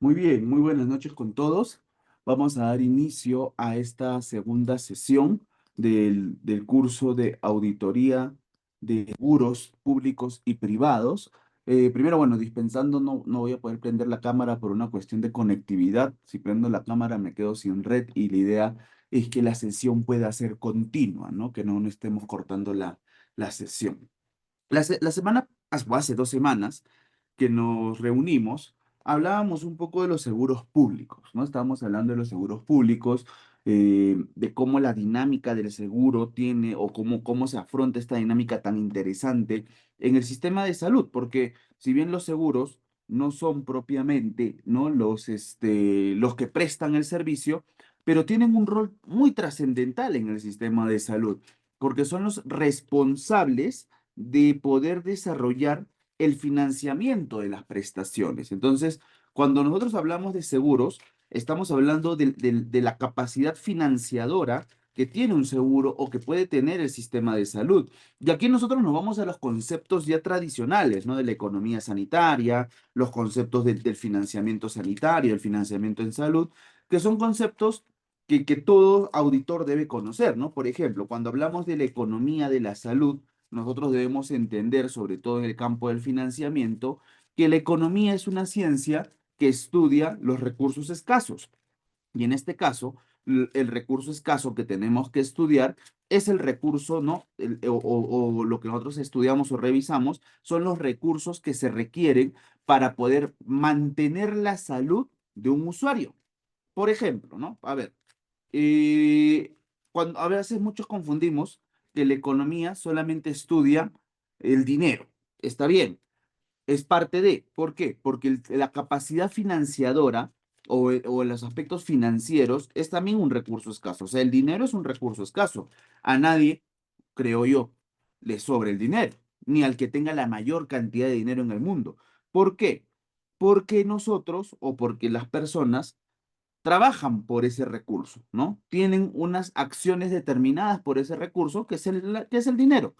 Muy bien, muy buenas noches con todos. Vamos a dar inicio a esta segunda sesión del curso de auditoría de seguros públicos y privados. Primero, bueno, dispensando, no voy a poder prender la cámara por una cuestión de conectividad. Si prendo la cámara me quedo sin red y la idea es que la sesión pueda ser continua, ¿no? Que no estemos cortando la sesión. La semana, hace 2 semanas, que nos reunimos, hablábamos un poco de los seguros públicos, ¿no? Estábamos hablando de los seguros públicos, de cómo la dinámica del seguro tiene o cómo se afronta esta dinámica tan interesante en el sistema de salud, porque si bien los seguros no son propiamente, ¿no? Los que prestan el servicio, pero tienen un rol muy trascendental en el sistema de salud, porque son los responsables de poder desarrollar el financiamiento de las prestaciones. Entonces, cuando nosotros hablamos de seguros, estamos hablando de la capacidad financiadora que tiene un seguro o que puede tener el sistema de salud. Y aquí nosotros nos vamos a los conceptos ya tradicionales, ¿no? De la economía sanitaria, los conceptos del financiamiento sanitario, el financiamiento en salud, que son conceptos que todo auditor debe conocer, ¿no? Por ejemplo, cuando hablamos de la economía de la salud, nosotros debemos entender, sobre todo en el campo del financiamiento, que la economía es una ciencia que estudia los recursos escasos. Y en este caso, el recurso escaso que tenemos que estudiar es el recurso, ¿no? O lo que nosotros estudiamos o revisamos son los recursos que se requieren para poder mantener la salud de un usuario. Por ejemplo, ¿no? A ver, y cuando a veces muchos confundimos que la economía solamente estudia el dinero. Está bien, es parte de. ¿Por qué? Porque la capacidad financiadora o los aspectos financieros es también un recurso escaso. O sea, el dinero es un recurso escaso. A nadie, creo yo, le sobra el dinero, ni al que tenga la mayor cantidad de dinero en el mundo. ¿Por qué? Porque nosotros o porque las personas trabajan por ese recurso, ¿no? Tienen unas acciones determinadas por ese recurso, que es el dinero.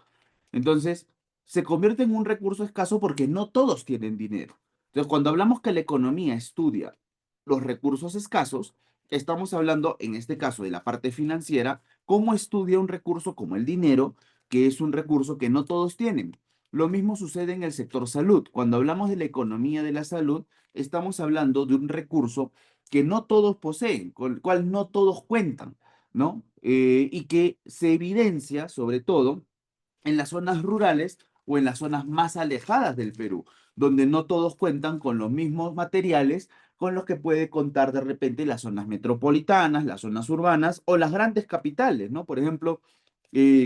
Entonces, se convierte en un recurso escaso porque no todos tienen dinero. Entonces, cuando hablamos que la economía estudia los recursos escasos, estamos hablando, en este caso, de la parte financiera, cómo estudia un recurso como el dinero, que es un recurso que no todos tienen. Lo mismo sucede en el sector salud. Cuando hablamos de la economía de la salud, estamos hablando de un recurso que no todos poseen, con el cual no todos cuentan, ¿no? Y que se evidencia, sobre todo, en las zonas rurales o en las zonas más alejadas del Perú, donde no todos cuentan con los mismos materiales con los que puede contar de repente las zonas metropolitanas, las zonas urbanas o las grandes capitales, ¿no? Por ejemplo,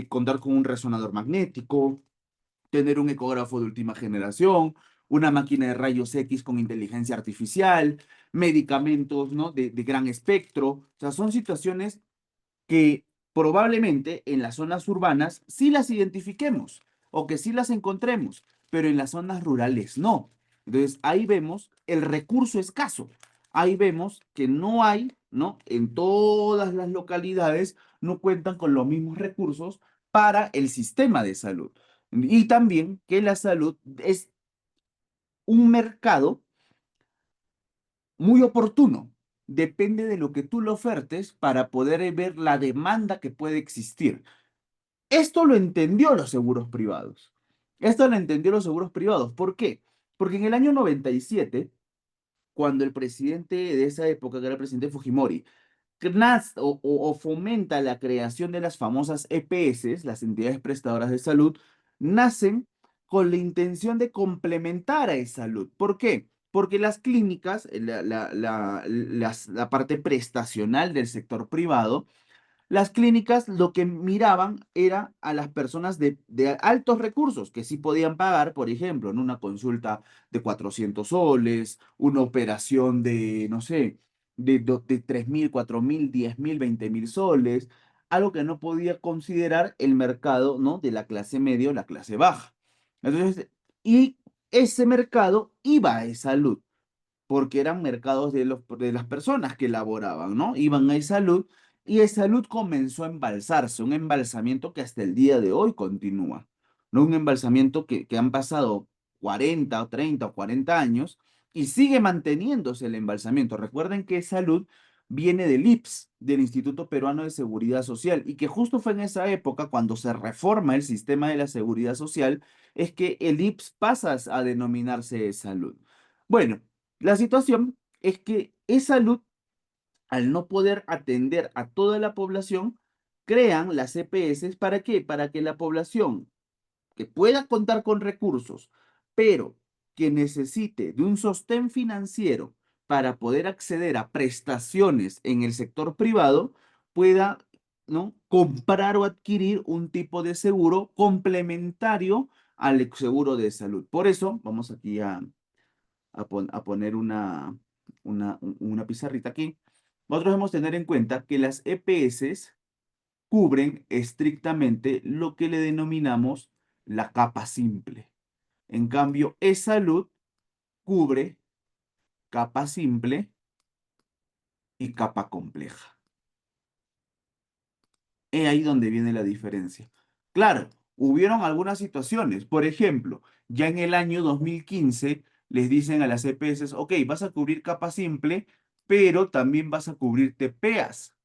contar con un resonador magnético, tener un ecógrafo de última generación, una máquina de rayos X con inteligencia artificial, medicamentos, ¿no? de gran espectro. O sea, son situaciones que probablemente en las zonas urbanas sí las identifiquemos o que sí las encontremos, pero en las zonas rurales no. Entonces ahí vemos el recurso escaso. Ahí vemos que no hay, ¿no? En todas las localidades no cuentan con los mismos recursos para el sistema de salud. Y también que la salud es un mercado muy oportuno. Depende de lo que tú le ofertes para poder ver la demanda que puede existir. Esto lo entendió los seguros privados. Esto lo entendió los seguros privados. ¿Por qué? Porque en el año 97, cuando el presidente de esa época, que era el presidente Fujimori, o fomenta la creación de las famosas EPS, las entidades prestadoras de salud, nacen con la intención de complementar a esa salud. ¿Por qué? Porque las clínicas, la parte prestacional del sector privado, las clínicas lo que miraban era a las personas de altos recursos que sí podían pagar, por ejemplo, en una consulta de 400 soles, una operación de, no sé, de 3.000, 4.000, 10.000, 20.000 soles, algo que no podía considerar el mercado, ¿no? De la clase media o la clase baja. Entonces, y ese mercado iba a salud porque eran mercados de las personas que laboraban, ¿no? Iban a salud y salud comenzó a embalsarse, un embalsamiento que hasta el día de hoy continúa, ¿no? Un embalsamiento que han pasado 40 o 30 o 40 años y sigue manteniéndose el embalsamiento. Recuerden que salud viene del IPS, del Instituto Peruano de Seguridad Social, y que justo fue en esa época cuando se reforma el sistema de la seguridad social, es que el IPS pasa a denominarse salud. Bueno, la situación es que salud, al no poder atender a toda la población, crean las EPS. ¿Para qué? Para que la población que pueda contar con recursos, pero que necesite de un sostén financiero para poder acceder a prestaciones en el sector privado, pueda, ¿no?, comprar o adquirir un tipo de seguro complementario al seguro de salud. Por eso, vamos aquí a poner una pizarrita aquí. Nosotros debemos tener en cuenta que las EPS cubren estrictamente lo que le denominamos la capa simple. En cambio, e-salud cubre capa simple y capa compleja. Es ahí donde viene la diferencia. Claro, hubieron algunas situaciones. Por ejemplo, ya en el año 2015 les dicen a las EPS, ok, vas a cubrir capa simple, pero también vas a cubrir TPEAS.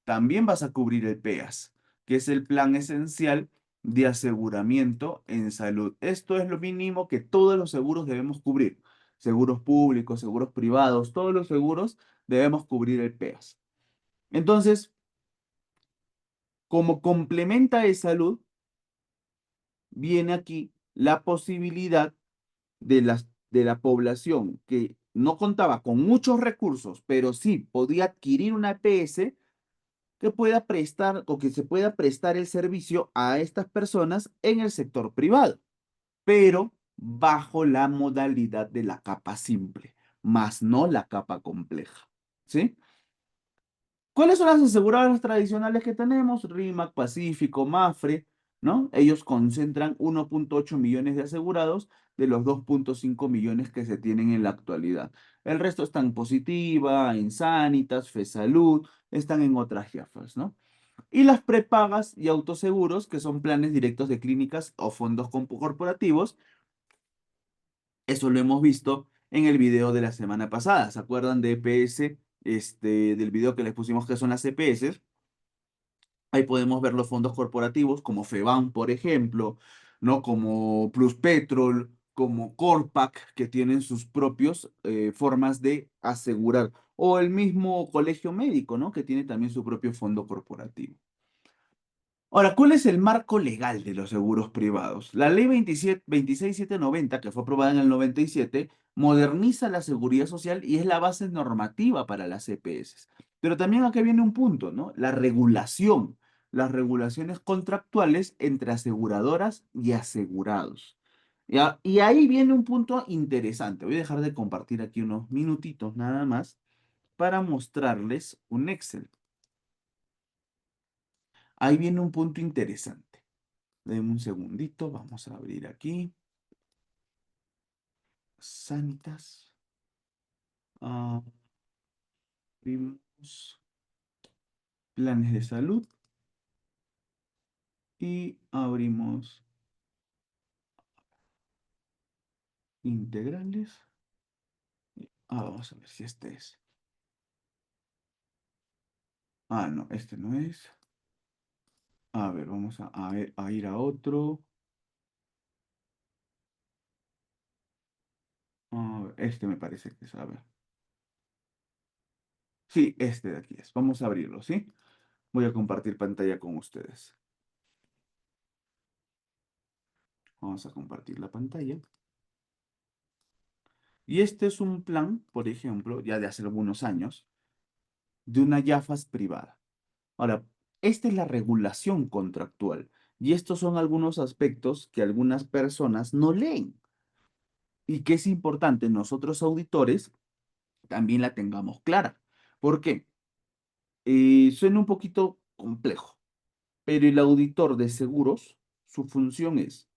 También vas a cubrir el PEAS, que es el plan esencial de aseguramiento en salud. Esto es lo mínimo que todos los seguros debemos cubrir. Seguros públicos, seguros privados, todos los seguros debemos cubrir el PEAS. Entonces, como complementa de salud, viene aquí la posibilidad de la población que no contaba con muchos recursos, pero sí podía adquirir una EPS, que pueda prestar o que se pueda prestar el servicio a estas personas en el sector privado, pero bajo la modalidad de la capa simple, más no la capa compleja. ¿Sí? ¿Cuáles son las aseguradoras tradicionales que tenemos? RIMAC, Pacífico, Mafre, ¿no? Ellos concentran 1.8 millones de asegurados de los 2.5 millones que se tienen en la actualidad. El resto están en Positiva, en Sanitas, FESalud, están en otras jefas, ¿no? Y las prepagas y autoseguros, que son planes directos de clínicas o fondos corporativos. Eso lo hemos visto en el video de la semana pasada. ¿Se acuerdan de EPS? Del video que les pusimos que son las EPS. Ahí podemos ver los fondos corporativos como FEBAM, por ejemplo, ¿no? Como Plus Petrol, como Corpac, que tienen sus propios formas de asegurar. O el mismo colegio médico, ¿no? Que tiene también su propio fondo corporativo. Ahora, ¿cuál es el marco legal de los seguros privados? La ley 26790, que fue aprobada en el 97, moderniza la seguridad social y es la base normativa para las EPS. Pero también aquí viene un punto, ¿no? La regulación, las regulaciones contractuales entre aseguradoras y asegurados. Y ahí viene un punto interesante. Voy a dejar de compartir aquí unos minutitos nada más para mostrarles un Excel. Ahí viene un punto interesante. Denme un segundito, vamos a abrir aquí. Sanitas. Abrimos planes de salud y abrimos integrales. Vamos a ver si este es. No, este no es. A ver, vamos a ir a otro. Este me parece que es, a ver. Sí, este de aquí es. Vamos a abrirlo, ¿sí? Voy a compartir pantalla con ustedes. Vamos a compartir la pantalla. Y este es un plan, por ejemplo, ya de hace algunos años, de una YAFAS privada. Ahora, esta es la regulación contractual y estos son algunos aspectos que algunas personas no leen y que es importante nosotros auditores también la tengamos clara. ¿Por qué? Suena un poquito complejo, pero el auditor de seguros, su función es,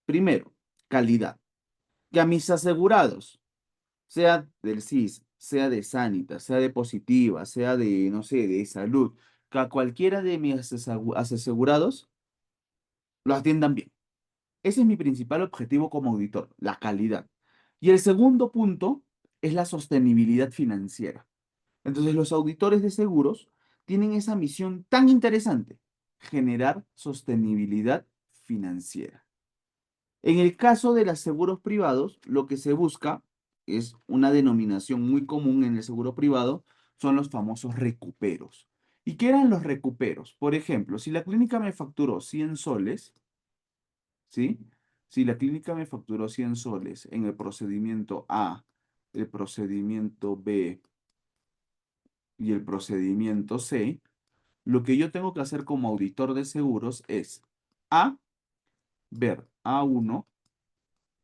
primero, calidad. Que a mis asegurados, sea del CIS, sea de Sanitas, sea de Positiva, sea de, no sé, de salud, que a cualquiera de mis asegurados lo atiendan bien. Ese es mi principal objetivo como auditor, la calidad. Y el segundo punto es la sostenibilidad financiera. Entonces, los auditores de seguros tienen esa misión tan interesante, generar sostenibilidad financiera. En el caso de los seguros privados, lo que se busca es una denominación muy común en el seguro privado, son los famosos recuperos. ¿Y qué eran los recuperos? Por ejemplo, si la clínica me facturó 100 soles, ¿sí? Si la clínica me facturó 100 soles en el procedimiento A, el procedimiento B y el procedimiento C, lo que yo tengo que hacer como auditor de seguros es A, ver A1,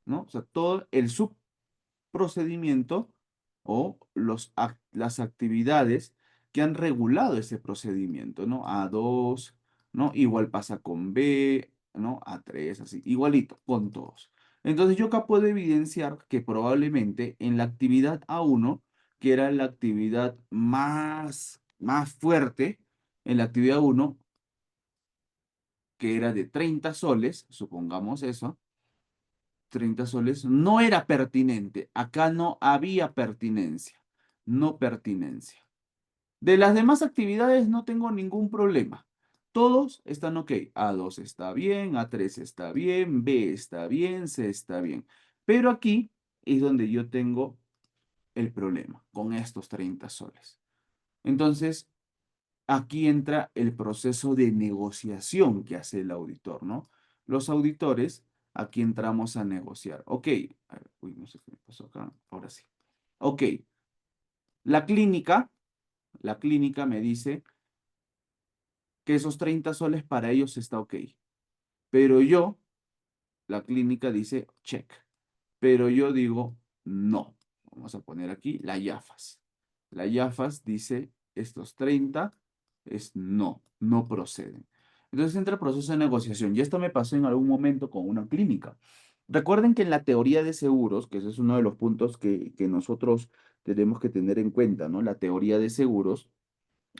¿no? O sea, todo el subprocedimiento o las actividades que han regulado ese procedimiento, ¿no? A2, ¿no? Igual pasa con B, ¿no? A3, así, igualito con todos. Entonces yo acá puedo evidenciar que probablemente en la actividad A1, que era la actividad más fuerte, en la actividad 1, que era de 30 soles, supongamos eso, 30 soles, no era pertinente. Acá no había pertinencia, no pertinencia. De las demás actividades no tengo ningún problema. Todos están ok. A2 está bien, A3 está bien, B está bien, C está bien. Pero aquí es donde yo tengo el problema con estos 30 soles. Entonces, aquí entra el proceso de negociación que hace el auditor, ¿no? Los auditores, aquí entramos a negociar. Ok, a ver, uy, no sé qué me pasó acá, ahora sí. Ok, la clínica, la clínica me dice que esos 30 soles para ellos está ok, pero yo, la clínica dice check, pero yo digo no. Vamos a poner aquí la IAFAS. La IAFAS dice estos 30 es no, no proceden. Entonces entra el proceso de negociación y esto me pasó en algún momento con una clínica. Recuerden que en la teoría de seguros, que ese es uno de los puntos que nosotros tenemos que tener en cuenta, ¿no? La teoría de seguros.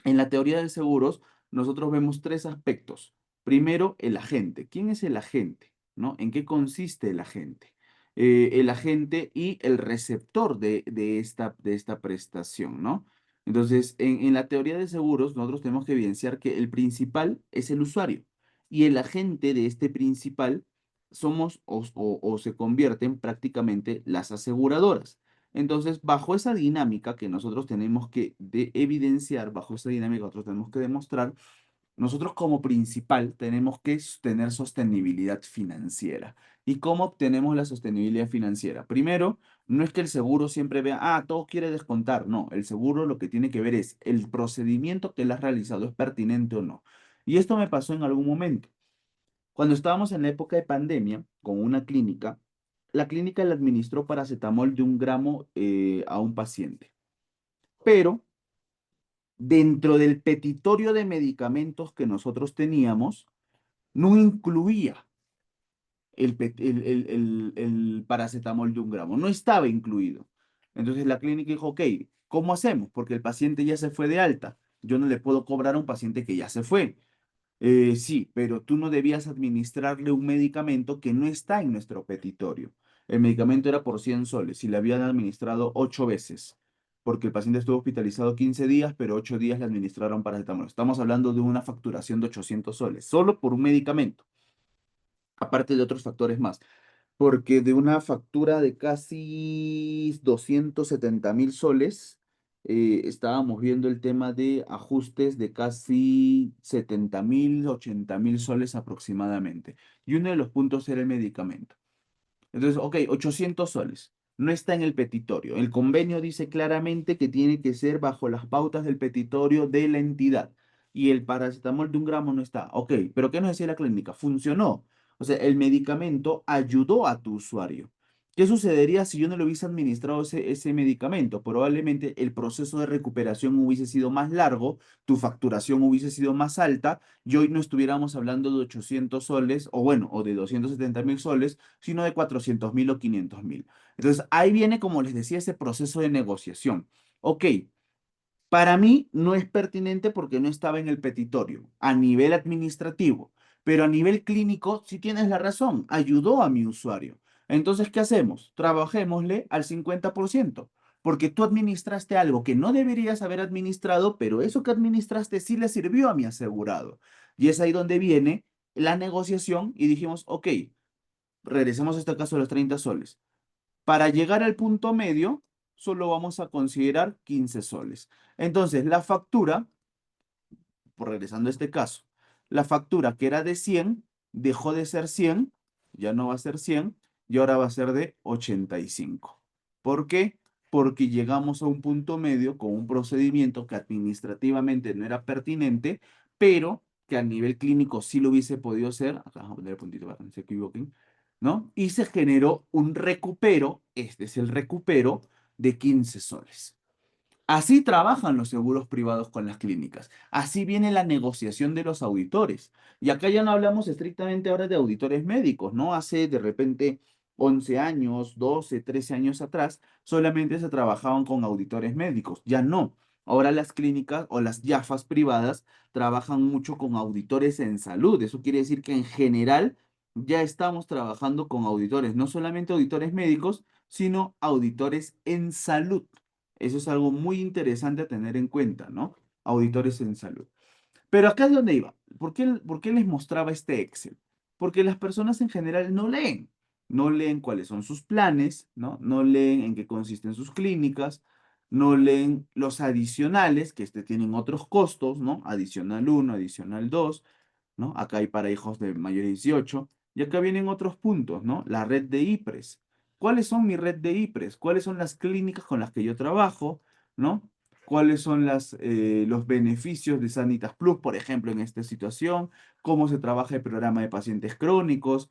En la teoría de seguros, nosotros vemos tres aspectos. Primero, el agente. ¿Quién es el agente? ¿No? ¿En qué consiste el agente? El agente y el receptor de esta prestación, ¿no? Entonces, en la teoría de seguros, nosotros tenemos que evidenciar que el principal es el usuario y el agente de este principal somos o se convierten prácticamente las aseguradoras. Entonces, bajo esa dinámica que nosotros tenemos que evidenciar, bajo esa dinámica que nosotros tenemos que demostrar, nosotros como principal tenemos que tener sostenibilidad financiera. ¿Y cómo obtenemos la sostenibilidad financiera? Primero, no es que el seguro siempre vea, todo quiere descontar. No, el seguro lo que tiene que ver es el procedimiento que él ha realizado, ¿es pertinente o no? Y esto me pasó en algún momento. Cuando estábamos en la época de pandemia con una clínica, la clínica le administró paracetamol de 1 gramo a un paciente, pero dentro del petitorio de medicamentos que nosotros teníamos, no incluía el paracetamol de 1 gramo, no estaba incluido. Entonces la clínica dijo, ok, ¿cómo hacemos? Porque el paciente ya se fue de alta. Yo no le puedo cobrar a un paciente que ya se fue. Sí, pero tú no debías administrarle un medicamento que no está en nuestro petitorio. El medicamento era por 100 soles y le habían administrado 8 veces, porque el paciente estuvo hospitalizado 15 días, pero 8 días le administraron paracetamol. Estamos hablando de una facturación de 800 soles, solo por un medicamento, aparte de otros factores más, porque de una factura de casi 270.000 soles, estábamos viendo el tema de ajustes de casi 70.000, 80.000 soles aproximadamente. Y uno de los puntos era el medicamento. Entonces, ok, 800 soles. No está en el petitorio. El convenio dice claramente que tiene que ser bajo las pautas del petitorio de la entidad. Y el paracetamol de 1 gramo no está. Ok, pero ¿qué nos decía la clínica? Funcionó. O sea, el medicamento ayudó a tu usuario. ¿Qué sucedería si yo no le hubiese administrado ese medicamento? Probablemente el proceso de recuperación hubiese sido más largo, tu facturación hubiese sido más alta y hoy no estuviéramos hablando de 800 soles o bueno, o de 270.000 soles, sino de 400.000 o 500.000. Entonces, ahí viene, como les decía, ese proceso de negociación. Ok, para mí no es pertinente porque no estaba en el petitorio a nivel administrativo, pero a nivel clínico, si tienes la razón, ayudó a mi usuario. Entonces, ¿qué hacemos? Trabajémosle al 50%, porque tú administraste algo que no deberías haber administrado, pero eso que administraste sí le sirvió a mi asegurado. Y es ahí donde viene la negociación y dijimos, ok, regresemos a este caso de los 30 soles. Para llegar al punto medio, solo vamos a considerar 15 soles. Entonces, la factura, regresando a este caso, la factura que era de 100 dejó de ser 100, ya no va a ser 100 y ahora va a ser de 85. ¿Por qué? Porque llegamos a un punto medio con un procedimiento que administrativamente no era pertinente, pero que a nivel clínico sí lo hubiese podido ser. Acá vamos a poner el puntito para que no se equivoquen, ¿no? Y se generó un recupero, este es el recupero de 15 soles. Así trabajan los seguros privados con las clínicas. Así viene la negociación de los auditores. Y acá ya no hablamos estrictamente ahora de auditores médicos, ¿no? Hace de repente 11 años, 12, 13 años atrás, solamente se trabajaban con auditores médicos. Ya no. Ahora las clínicas o las YAFAs privadas trabajan mucho con auditores en salud. Eso quiere decir que en general ya estamos trabajando con auditores, no solamente auditores médicos, sino auditores en salud. Eso es algo muy interesante a tener en cuenta, ¿no? Auditores en salud. Pero acá es donde iba. ¿Por qué les mostraba este Excel? Porque las personas en general no leen. No leen cuáles son sus planes, ¿no? No leen en qué consisten sus clínicas, no leen los adicionales, que tienen otros costos, ¿no? Adicional uno, adicional 2, ¿no? Acá hay para hijos de mayores de 18. Y acá vienen otros puntos, ¿no? La red de IPRES. ¿Cuáles son mi red de IPRES? ¿Cuáles son las clínicas con las que yo trabajo? ¿No? ¿Cuáles son los beneficios de Sanitas Plus, por ejemplo, en esta situación? ¿Cómo se trabaja el programa de pacientes crónicos?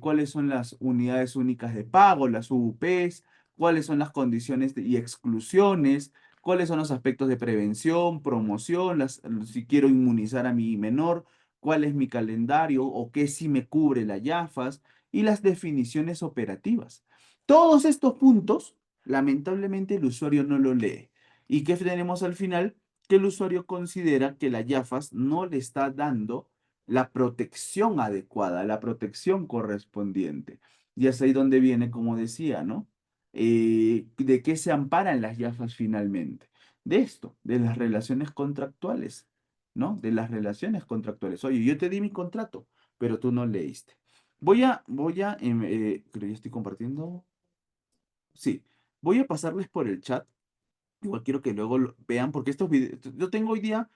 ¿Cuáles son las unidades únicas de pago, las UUPs? ¿Cuáles son las condiciones y exclusiones? ¿Cuáles son los aspectos de prevención, promoción? Si quiero inmunizar a mi menor, cuál es mi calendario o qué sí me cubre la YAFAS y las definiciones operativas. Todos estos puntos, lamentablemente, el usuario no lo lee. ¿Y qué tenemos al final? Que el usuario considera que la YAFAS no le está dando la protección adecuada, la protección correspondiente. Y es ahí donde viene, como decía, ¿no? ¿De qué se amparan las YAFAS finalmente? De esto, de las relaciones contractuales. ¿No? De las relaciones contractuales. Oye, yo te di mi contrato, pero tú no leíste. Creo que ya estoy compartiendo. Sí, voy a pasarles por el chat. Igual quiero que luego vean, porque estos videos, yo tengo hoy día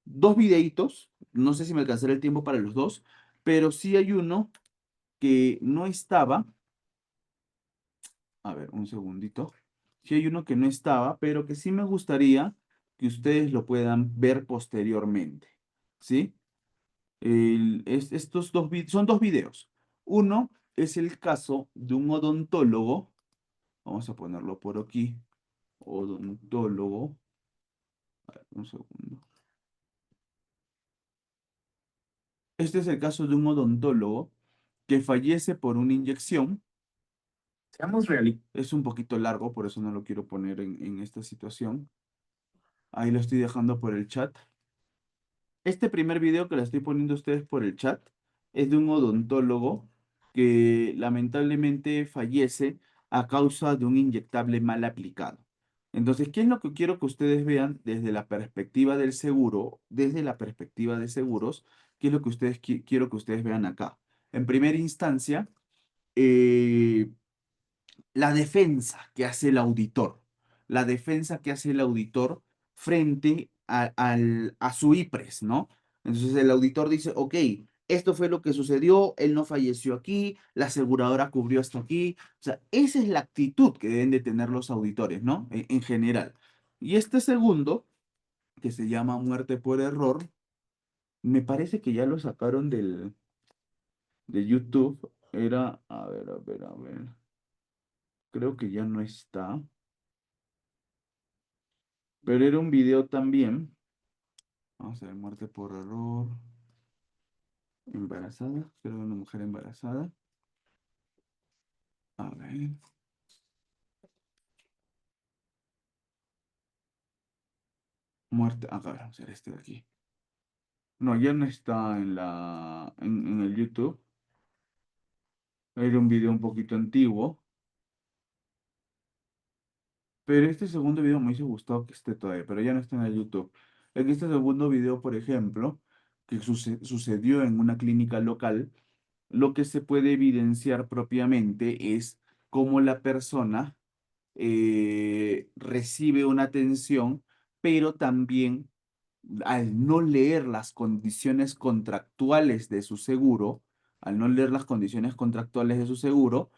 dos videitos, no sé si me alcanzará el tiempo para los dos, pero sí hay uno que no estaba. A ver, un segundito. Sí hay uno que no estaba, pero que sí me gustaría que ustedes lo puedan ver posteriormente. ¿Sí? Estos son dos videos. Uno es el caso de un odontólogo. Vamos a ponerlo por aquí. Odontólogo. A ver, un segundo. Este es el caso de un odontólogo que fallece por una inyección. Seamos realistas. Es un poquito largo, por eso no lo quiero poner en esta situación. Ahí lo estoy dejando por el chat. Este primer video que le estoy poniendo a ustedes por el chat es de un odontólogo que lamentablemente fallece a causa de un inyectable mal aplicado. Entonces, ¿qué es lo que quiero que ustedes vean desde la perspectiva del seguro, desde la perspectiva de seguros? ¿Qué es lo que quiero que ustedes vean acá? En primera instancia, eh, la defensa que hace el auditor, la defensa que hace el auditor frente a su IPRES, ¿no? Entonces el auditor dice, ok, esto fue lo que sucedió, él no falleció aquí, la aseguradora cubrió hasta aquí. O sea, esa es la actitud que deben de tener los auditores, ¿no? En general. Y este segundo, que se llama muerte por error, me parece que ya lo sacaron de YouTube. Era, a ver, a ver, a ver. Creo que ya no está. Pero era un video también. Vamos a ver, muerte por error. Embarazada. Creo que una mujer embarazada. A ver. Muerte. Acá, vamos a ver este de aquí. No, ya no está en el YouTube. Era un video un poquito antiguo. Pero este segundo video me hubiese gustado que esté todavía, pero ya no está en el YouTube. En este segundo video, por ejemplo, que sucedió en una clínica local, lo que se puede evidenciar propiamente es cómo la persona recibe una atención, pero también al no leer las condiciones contractuales de su seguro, al no leer las condiciones contractuales de su seguro,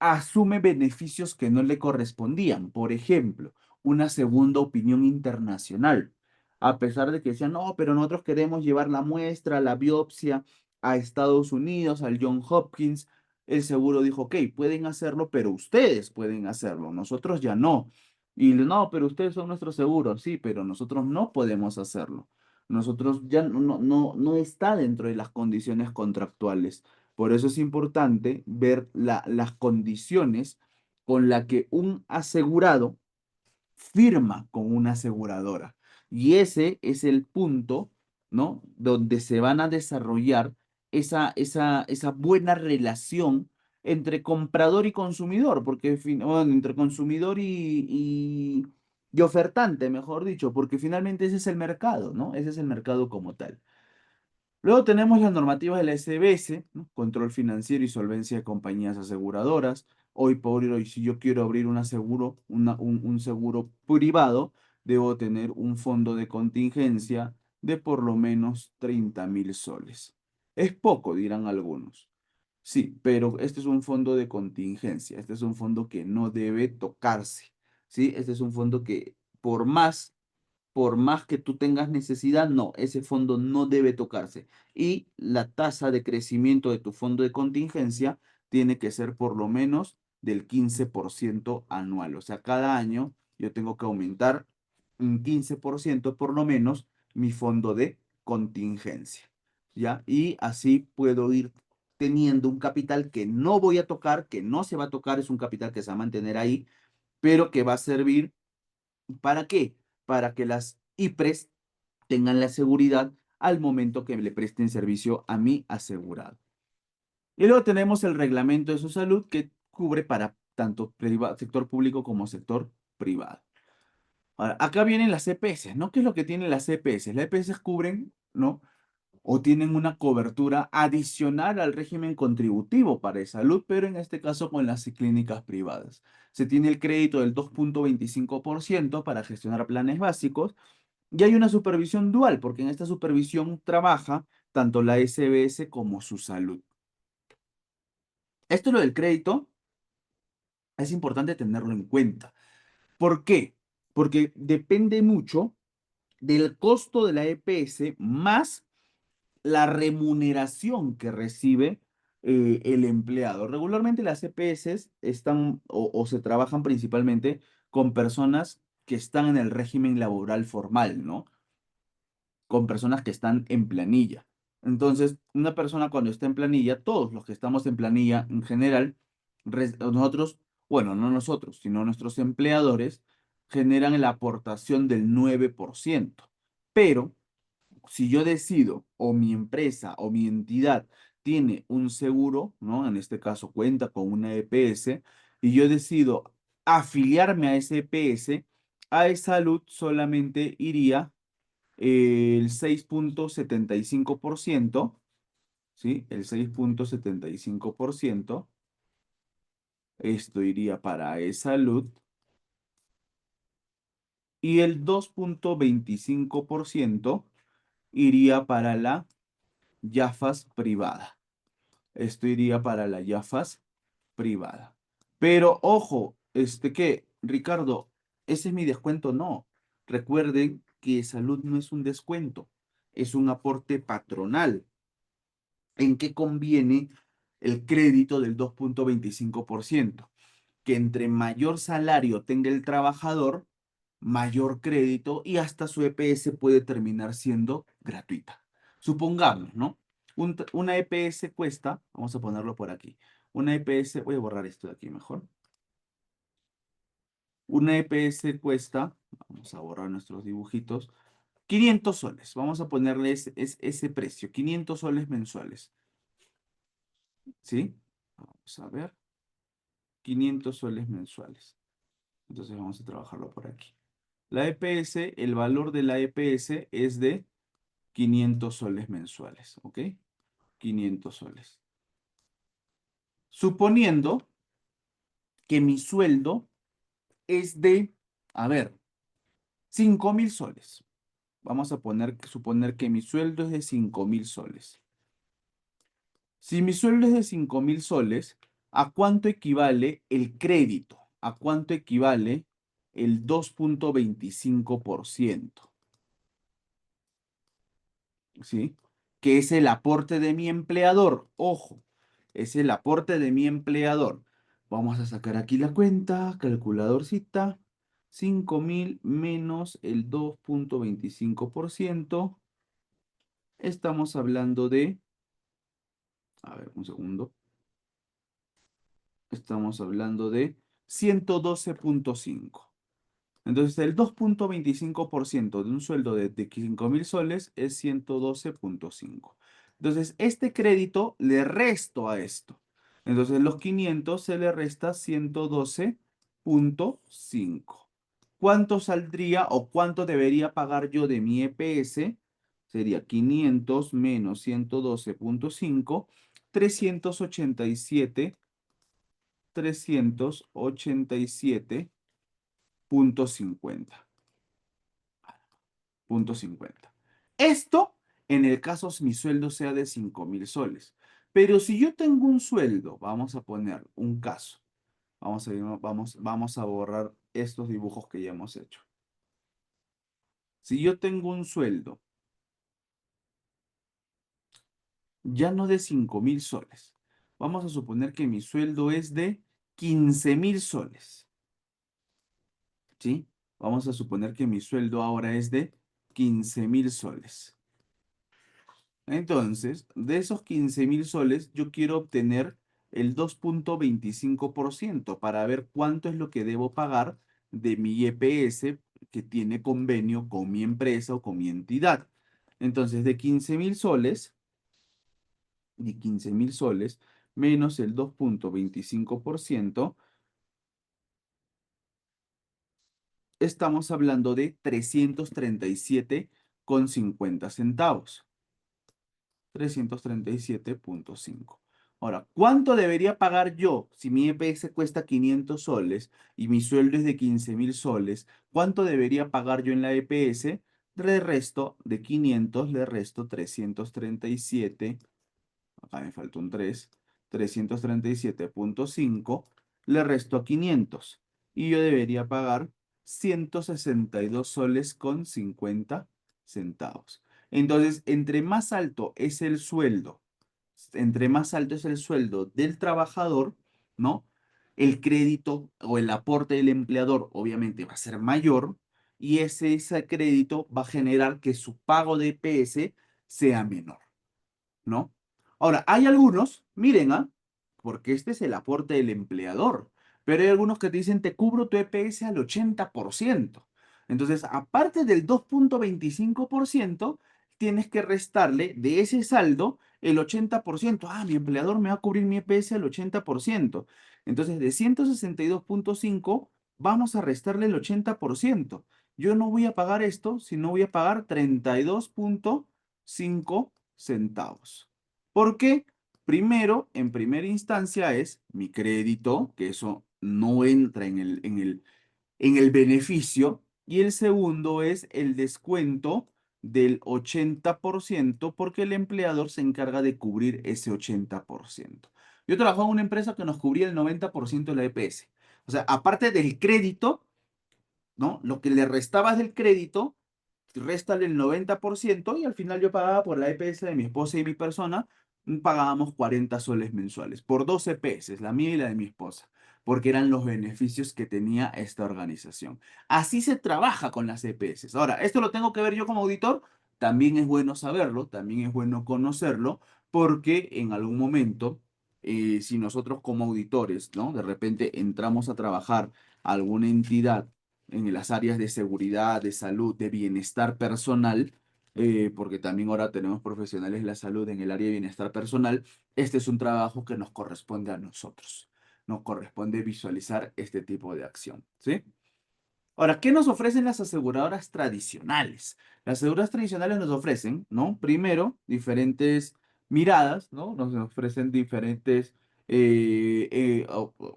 asume beneficios que no le correspondían. Por ejemplo, una segunda opinión internacional. A pesar de que decían, no, pero nosotros queremos llevar la muestra, la biopsia a Estados Unidos, al John Hopkins, el seguro dijo, ok, pueden hacerlo, pero ustedes pueden hacerlo, nosotros ya no. Y no, pero ustedes son nuestros seguros, sí, pero nosotros no podemos hacerlo. Nosotros ya no está dentro de las condiciones contractuales. Por eso es importante ver las condiciones con las que un asegurado firma con una aseguradora. Y ese es el punto, ¿no? Donde se van a desarrollar esa buena relación entre comprador y consumidor, porque bueno, entre consumidor y ofertante, mejor dicho, porque finalmente ese es el mercado, ¿no? Ese es el mercado como tal. Luego tenemos las normativas de la SBS, ¿no? Control financiero y solvencia de compañías aseguradoras. Hoy por hoy, si yo quiero abrir un seguro, un seguro privado, debo tener un fondo de contingencia de por lo menos 30.000 soles. Es poco, dirán algunos. Sí, pero este es un fondo de contingencia. Este es un fondo que no debe tocarse. ¿Sí? Este es un fondo que por más que tú tengas necesidad, no, ese fondo no debe tocarse. Y la tasa de crecimiento de tu fondo de contingencia tiene que ser por lo menos del 15% anual. O sea, cada año yo tengo que aumentar un 15% por lo menos mi fondo de contingencia. ¿Ya? Y así puedo ir teniendo un capital que no voy a tocar, que no se va a tocar, es un capital que se va a mantener ahí, pero que va a servir. ¿Para qué? Para que las IPRES tengan la seguridad al momento que le presten servicio a mi asegurado. Y luego tenemos el reglamento de su salud que cubre para tanto sector público como sector privado. Ahora, acá vienen las EPS, ¿no? ¿Qué es lo que tienen las EPS? Las EPS cubren, ¿no? O tienen una cobertura adicional al régimen contributivo para salud, pero en este caso con las clínicas privadas. Se tiene el crédito del 2.25% para gestionar planes básicos y hay una supervisión dual, porque en esta supervisión trabaja tanto la SBS como su salud. Esto lo del crédito es importante tenerlo en cuenta. ¿Por qué? Porque depende mucho del costo de la EPS más la remuneración que recibe el empleado. Regularmente las EPS están o se trabajan principalmente con personas que están en el régimen laboral formal, ¿no? Con personas que están en planilla. Entonces, una persona cuando está en planilla, todos los que estamos en planilla en general, nosotros, bueno, no nosotros, sino nuestros empleadores, generan la aportación del 9%. Pero si yo decido, o mi empresa o mi entidad tiene un seguro, ¿no? En este caso cuenta con una EPS, y yo decido afiliarme a ese EPS, a E-Salud solamente iría el 6.75%, ¿sí? El 6.75%, esto iría para E-Salud, y el 2.25% iría para la Yafas privada. Esto iría para la Yafas privada. Pero ojo, ¿qué? Ricardo, ese es mi descuento. No. Recuerden que salud no es un descuento, es un aporte patronal. ¿En qué conviene el crédito del 2.25%? Que entre mayor salario tenga el trabajador, mayor crédito y hasta su EPS puede terminar siendo gratuita. Supongamos, ¿no? Una EPS cuesta, vamos a ponerlo por aquí, una EPS, voy a borrar esto de aquí mejor. Una EPS cuesta, vamos a borrar nuestros dibujitos, 500 soles. Vamos a ponerle ese precio, 500 soles mensuales. ¿Sí? Vamos a ver, 500 soles mensuales. Entonces vamos a trabajarlo por aquí. La EPS, el valor de la EPS es de 500 soles mensuales, ¿ok? 500 soles. Suponiendo que mi sueldo es de, a ver, 5.000 soles. Vamos a suponer que mi sueldo es de 5.000 soles. Si mi sueldo es de 5.000 soles, ¿a cuánto equivale el crédito? ¿A cuánto equivale el 2,25%? ¿Sí? Que es el aporte de mi empleador. Ojo, es el aporte de mi empleador. Vamos a sacar aquí la cuenta, calculadorcita. 5.000 menos el 2,25%. Estamos hablando de, a ver, un segundo. Estamos hablando de 112,5. Entonces, el 2,25% de un sueldo de 5.000 soles es 112,5. Entonces, este crédito le resto a esto. Entonces, los 500 se le resta 112,5. ¿Cuánto saldría o cuánto debería pagar yo de mi EPS? Sería 500 menos 112,5, 387,50. Punto 50. Esto en el caso si mi sueldo sea de 5.000 soles. Pero si yo tengo un sueldo, vamos a poner un caso. Vamos a borrar estos dibujos que ya hemos hecho. Si yo tengo un sueldo ya no de 5.000 soles, vamos a suponer que mi sueldo es de 15.000 soles. ¿Sí? Vamos a suponer que mi sueldo ahora es de 15.000 soles. Entonces, de esos 15.000 soles, yo quiero obtener el 2,25% para ver cuánto es lo que debo pagar de mi EPS que tiene convenio con mi empresa o con mi entidad. Entonces, de 15.000 soles menos el 2,25%, estamos hablando de 337,50 centavos. 337,5. Ahora, ¿cuánto debería pagar yo si mi EPS cuesta 500 soles y mi sueldo es de 15.000 soles? ¿Cuánto debería pagar yo en la EPS? Le resto de 500, le resto 337, acá me falta un 3, 337,5, le resto a 500 y yo debería pagar 162 soles con 50 centavos. Entonces, entre más alto es el sueldo del trabajador, ¿no? El crédito o el aporte del empleador obviamente va a ser mayor y ese crédito va a generar que su pago de EPS sea menor, ¿no? Ahora, hay algunos, miren, porque este es el aporte del empleador, pero hay algunos que te dicen, te cubro tu EPS al 80%. Entonces, aparte del 2,25%, tienes que restarle de ese saldo el 80%. Ah, mi empleador me va a cubrir mi EPS al 80%. Entonces, de 162,5, vamos a restarle el 80%. Yo no voy a pagar esto, sino voy a pagar 32,5 centavos. ¿Por qué? Primero, en primera instancia es mi crédito, que eso no entra en el beneficio. Y el segundo es el descuento del 80% porque el empleador se encarga de cubrir ese 80%. Yo trabajaba en una empresa que nos cubría el 90% de la EPS. O sea, aparte del crédito, ¿no? Lo que le restaba del crédito, réstale el 90% y al final yo pagaba por la EPS de mi esposa y mi persona, pagábamos 40 soles mensuales por dos EPS, la mía y la de mi esposa, porque eran los beneficios que tenía esta organización. Así se trabaja con las EPS. Ahora, ¿esto lo tengo que ver yo como auditor? También es bueno saberlo, también es bueno conocerlo, porque en algún momento, si nosotros como auditores, ¿no? De repente entramos a trabajar a alguna entidad en las áreas de seguridad, de salud, de bienestar personal, porque también ahora tenemos profesionales de la salud en el área de bienestar personal, este es un trabajo que nos corresponde a nosotros. nos corresponde visualizar este tipo de acción, ¿sí? Ahora, ¿qué nos ofrecen las aseguradoras tradicionales? Las aseguradoras tradicionales nos ofrecen, ¿no? Primero, diferentes miradas, ¿no? Nos ofrecen diferentes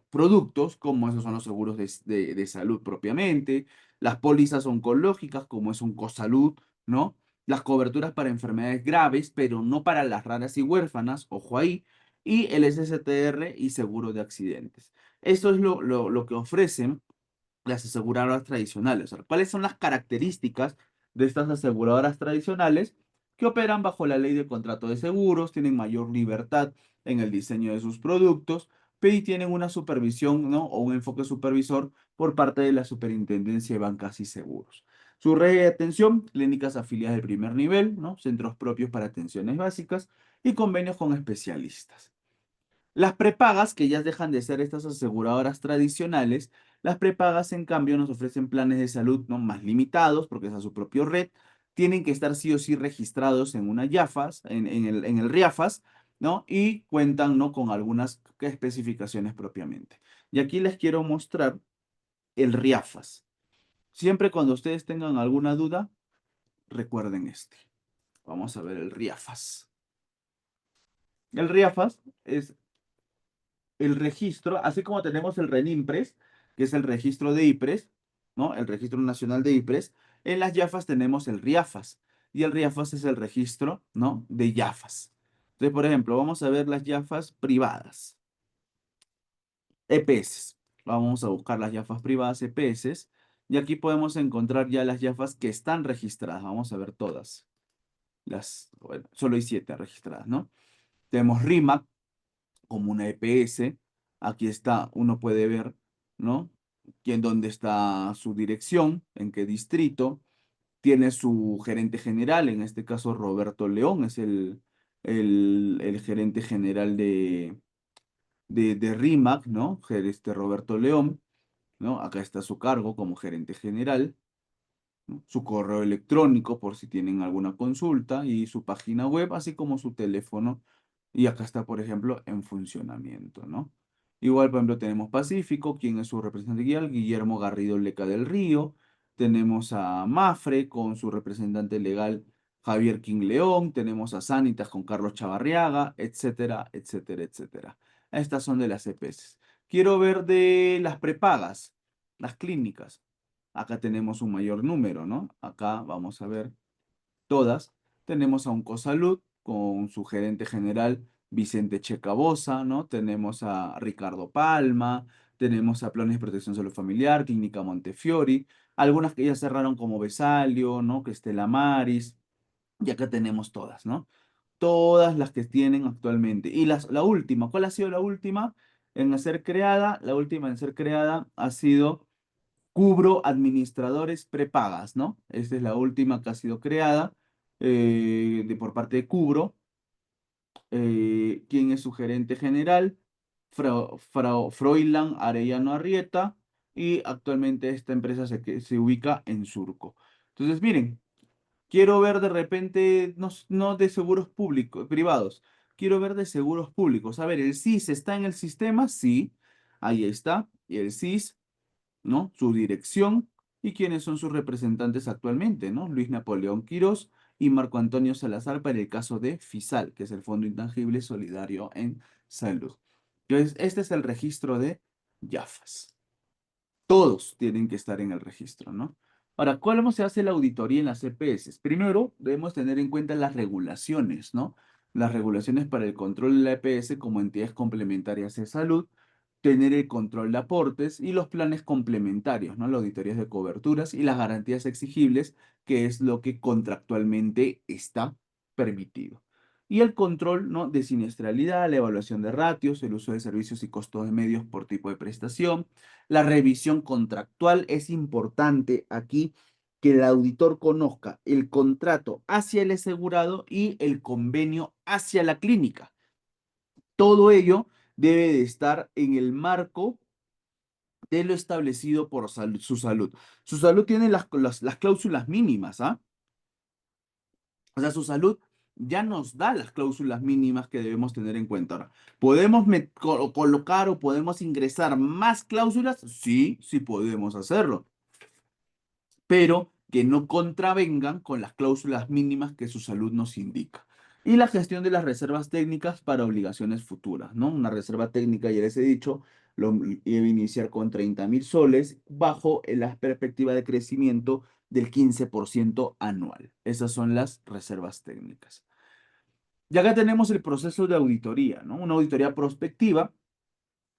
productos, como esos son los seguros de salud propiamente, las pólizas oncológicas, como es un cosalud, ¿no? Las coberturas para enfermedades graves, pero no para las raras y huérfanas, ojo ahí, y el SSTR y seguro de accidentes. Eso es lo que ofrecen las aseguradoras tradicionales. O sea, ¿cuáles son las características de estas aseguradoras tradicionales que operan bajo la ley de contrato de seguros, tienen mayor libertad en el diseño de sus productos, pero y tienen una supervisión, ¿no? O un enfoque supervisor por parte de la Superintendencia de Bancas y Seguros? Su red de atención, clínicas afiliadas de primer nivel, ¿no? Centros propios para atenciones básicas y convenios con especialistas. Las prepagas, que ya dejan de ser estas aseguradoras tradicionales, las prepagas en cambio nos ofrecen planes de salud, ¿no? Más limitados, porque es a su propia red, tienen que estar sí o sí registrados en una YAFAS, en el RIAFAS, ¿no? Y cuentan, ¿no? Con algunas especificaciones propiamente. Y aquí les quiero mostrar el RIAFAS. Siempre cuando ustedes tengan alguna duda, recuerden este. Vamos a ver el RIAFAS. El RIAFAS es el registro, así como tenemos el RENIMPRES, que es el registro de IPRES, ¿no? El registro nacional de IPRES, en las YAFAS tenemos el RIAFAS, y el RIAFAS es el registro, ¿no? De YAFAS. Entonces, por ejemplo, vamos a ver las YAFAS privadas, EPS. Vamos a buscar las YAFAS privadas, EPS, y aquí podemos encontrar ya las YAFAS que están registradas. Vamos a ver todas. Bueno, solo hay 7 registradas, ¿no? Tenemos RIMAC, como una EPS. Aquí está, uno puede ver, ¿no? Dónde está su dirección, en qué distrito. Tiene su gerente general, en este caso Roberto León, es el gerente general de RIMAC, ¿no? Roberto León, ¿no? Acá está su cargo como gerente general, ¿no? Su correo electrónico por si tienen alguna consulta y su página web, así como su teléfono. Y acá está, por ejemplo, en funcionamiento, ¿no? Igual, por ejemplo, tenemos Pacífico, quien es su representante legal, Guillermo Garrido Leca del Río. Tenemos a Mafre con su representante legal, Javier King León. Tenemos a Sanitas con Carlos Chavarriaga, etcétera, etcétera, etcétera. Estas son de las EPS. Quiero ver de las prepagas, las clínicas. Acá tenemos un mayor número, ¿no? Acá vamos a ver todas. Tenemos a Oncosalud con su gerente general Vicente Checabosa, ¿no? Tenemos a Ricardo Palma, tenemos a Planes de Protección Salud Familiar, Clínica Montefiori, algunas que ya cerraron como Besalio, ¿no? Que Estela Maris, y acá tenemos todas, ¿no? Todas las que tienen actualmente. Y la última, ¿cuál ha sido la última en ser creada? La última en ser creada ha sido Cubro Administradores Prepagas, ¿no? Esta es la última que ha sido creada por parte de Cubro. ¿Quién es su gerente general? Froilán Arellano Arrieta, y actualmente esta empresa se ubica en Surco. Entonces, miren, quiero ver de repente, no, no de seguros públicos, privados, quiero ver de seguros públicos. A ver, ¿el SIS está en el sistema? Sí, ahí está. Y el SIS, ¿no? Su dirección y quiénes son sus representantes actualmente, ¿no? Luis Napoleón Quirós y Marco Antonio Salazar para el caso de FISAL, que es el Fondo Intangible Solidario en Salud. Entonces, este es el registro de YAFAS. Todos tienen que estar en el registro, ¿no? Ahora, ¿cómo se hace la auditoría en las EPS? Primero, debemos tener en cuenta las regulaciones, ¿no? Las regulaciones para el control de la EPS como entidades complementarias de salud, tener el control de aportes y los planes complementarios, ¿no? Las auditorías de coberturas y las garantías exigibles, que es lo que contractualmente está permitido. Y el control, ¿no? De siniestralidad, la evaluación de ratios, el uso de servicios y costos de medios por tipo de prestación. La revisión contractual es importante aquí que el auditor conozca el contrato hacia el asegurado y el convenio hacia la clínica. Todo ello debe de estar en el marco de lo establecido por su salud. Su salud tiene las cláusulas mínimas, ¿ah? O sea, su salud ya nos da las cláusulas mínimas que debemos tener en cuenta. Ahora, ¿podemos colocar o podemos ingresar más cláusulas? Sí, sí podemos hacerlo, pero que no contravengan con las cláusulas mínimas que su salud nos indica. Y la gestión de las reservas técnicas para obligaciones futuras, ¿no? Una reserva técnica, ya les he dicho, lo debe iniciar con 30.000 soles bajo la perspectiva de crecimiento del 15% anual. Esas son las reservas técnicas. Y acá tenemos el proceso de auditoría, ¿no? Una auditoría prospectiva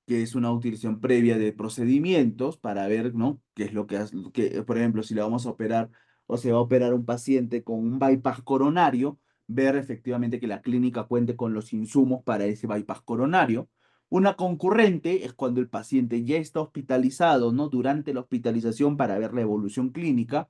que es una utilización previa de procedimientos para ver, ¿no? Qué es lo que hace, por ejemplo, si le vamos a operar o se va a operar un paciente con un bypass coronario, ver efectivamente que la clínica cuente con los insumos para ese bypass coronario. Una concurrente es cuando el paciente ya está hospitalizado, ¿no? Durante la hospitalización para ver la evolución clínica.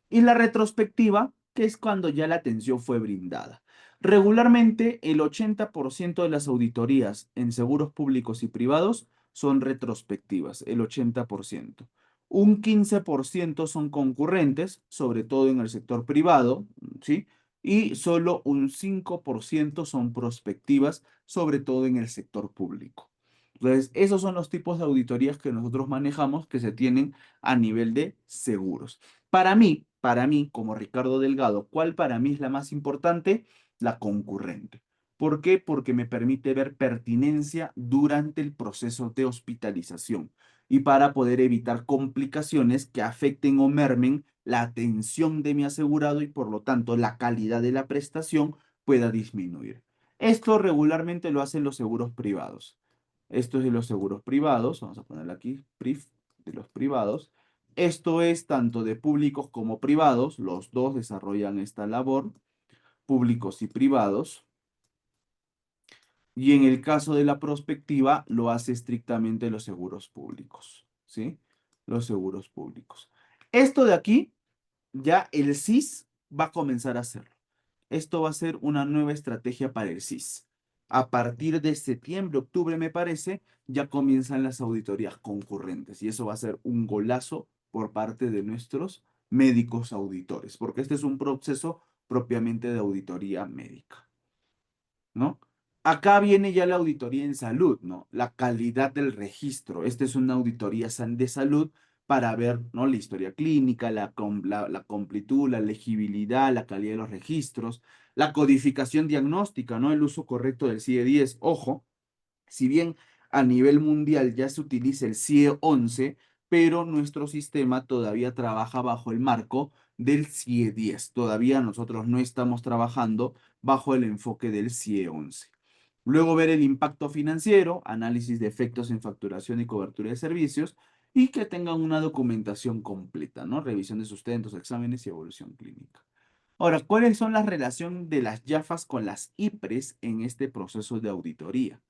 Y la retrospectiva, que es cuando ya la atención fue brindada. Regularmente, el 80% de las auditorías en seguros públicos y privados son retrospectivas, el 80%. Un 15% son concurrentes, sobre todo en el sector privado, ¿sí? Y solo un 5% son prospectivas, sobre todo en el sector público. Entonces, esos son los tipos de auditorías que nosotros manejamos que se tienen a nivel de seguros. Para mí, como Ricardo Delgado, ¿cuál para mí es la más importante? La concurrente. ¿Por qué? Porque me permite ver pertinencia durante el proceso de hospitalización y para poder evitar complicaciones que afecten o mermen la atención de mi asegurado y por lo tanto la calidad de la prestación pueda disminuir. Esto regularmente lo hacen los seguros privados. Esto es de los seguros privados, vamos a ponerle aquí, PRIF, de los privados. Esto es tanto de públicos como privados, los dos desarrollan esta labor, públicos y privados. Y en el caso de la prospectiva, lo hace estrictamente los seguros públicos, ¿sí? Los seguros públicos. Esto de aquí, ya el SIS va a comenzar a hacerlo. Esto va a ser una nueva estrategia para el SIS. A partir de septiembre, octubre, me parece, ya comienzan las auditorías concurrentes y eso va a ser un golazo por parte de nuestros médicos auditores, porque este es un proceso propiamente de auditoría médica, ¿no? Acá viene ya la auditoría en salud, ¿no? La calidad del registro. Esta es una auditoría de salud para ver, ¿no? La historia clínica, la completud, la legibilidad, la calidad de los registros, la codificación diagnóstica, ¿no? El uso correcto del CIE-10. Ojo, si bien a nivel mundial ya se utiliza el CIE-11, pero nuestro sistema todavía trabaja bajo el marco del CIE-10. Todavía nosotros no estamos trabajando bajo el enfoque del CIE-11. Luego ver el impacto financiero, análisis de efectos en facturación y cobertura de servicios, y que tengan una documentación completa, ¿no? Revisión de sustentos, exámenes y evolución clínica. Ahora, ¿cuáles son las relaciones de las YAFAs con las IPRES en este proceso de auditoría?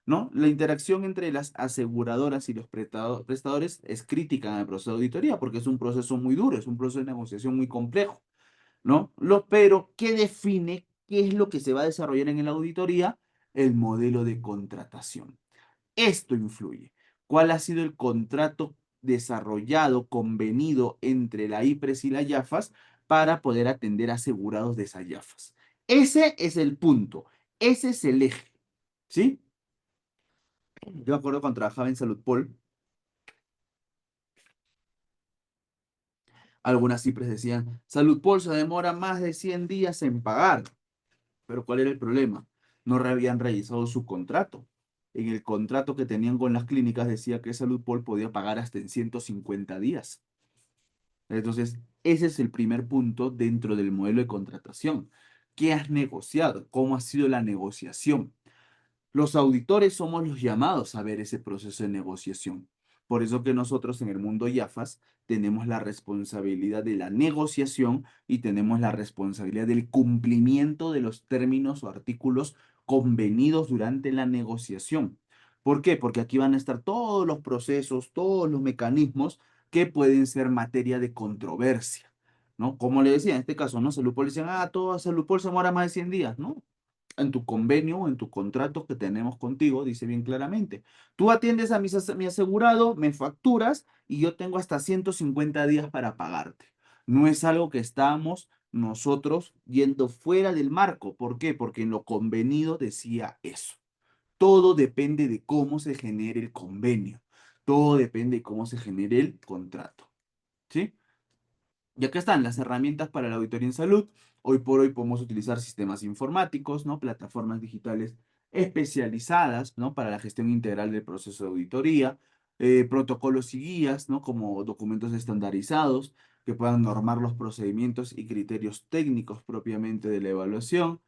¿No? La interacción entre las aseguradoras y los prestadores es crítica en el proceso de auditoría porque es un proceso muy duro, es un proceso de negociación muy complejo, ¿no? Pero, ¿qué define qué es lo que se va a desarrollar en la auditoría? El modelo de contratación. Esto influye. ¿Cuál ha sido el contrato desarrollado, convenido entre la IPRES y la YAFAS para poder atender asegurados de esas YAFAS? Ese es el punto, ese es el eje, ¿sí? Yo me acuerdo cuando trabajaba en Saludpol, algunas IPRES decían, Saludpol se demora más de 100 días en pagar. Pero ¿cuál era el problema? No habían revisado su contrato. En el contrato que tenían con las clínicas decía que Saludpol podía pagar hasta en 150 días. Entonces, ese es el primer punto dentro del modelo de contratación. ¿Qué has negociado? ¿Cómo ha sido la negociación? Los auditores somos los llamados a ver ese proceso de negociación. Por eso que nosotros en el mundo IAFAS tenemos la responsabilidad de la negociación y tenemos la responsabilidad del cumplimiento de los términos o artículos convenidos durante la negociación. ¿Por qué? Porque aquí van a estar todos los procesos, todos los mecanismos que pueden ser materia de controversia, ¿no? Como le decía, en este caso, ¿no? Saludpol decían, todo Saludpol se demora más de 100 días, ¿no? En tu convenio, en tu contrato que tenemos contigo, dice bien claramente. Tú atiendes a mi asegurado, me facturas y yo tengo hasta 150 días para pagarte. No es algo que estamos nosotros yendo fuera del marco. ¿Por qué? Porque en lo convenido decía eso. Todo depende de cómo se genere el convenio. Todo depende de cómo se genere el contrato. ¿Sí? Y acá están las herramientas para la auditoría en salud. Hoy por hoy podemos utilizar sistemas informáticos, ¿no? Plataformas digitales especializadas, ¿no? Para la gestión integral del proceso de auditoría, protocolos y guías, ¿no? Como documentos estandarizados que puedan normar los procedimientos y criterios técnicos propiamente de la evaluación,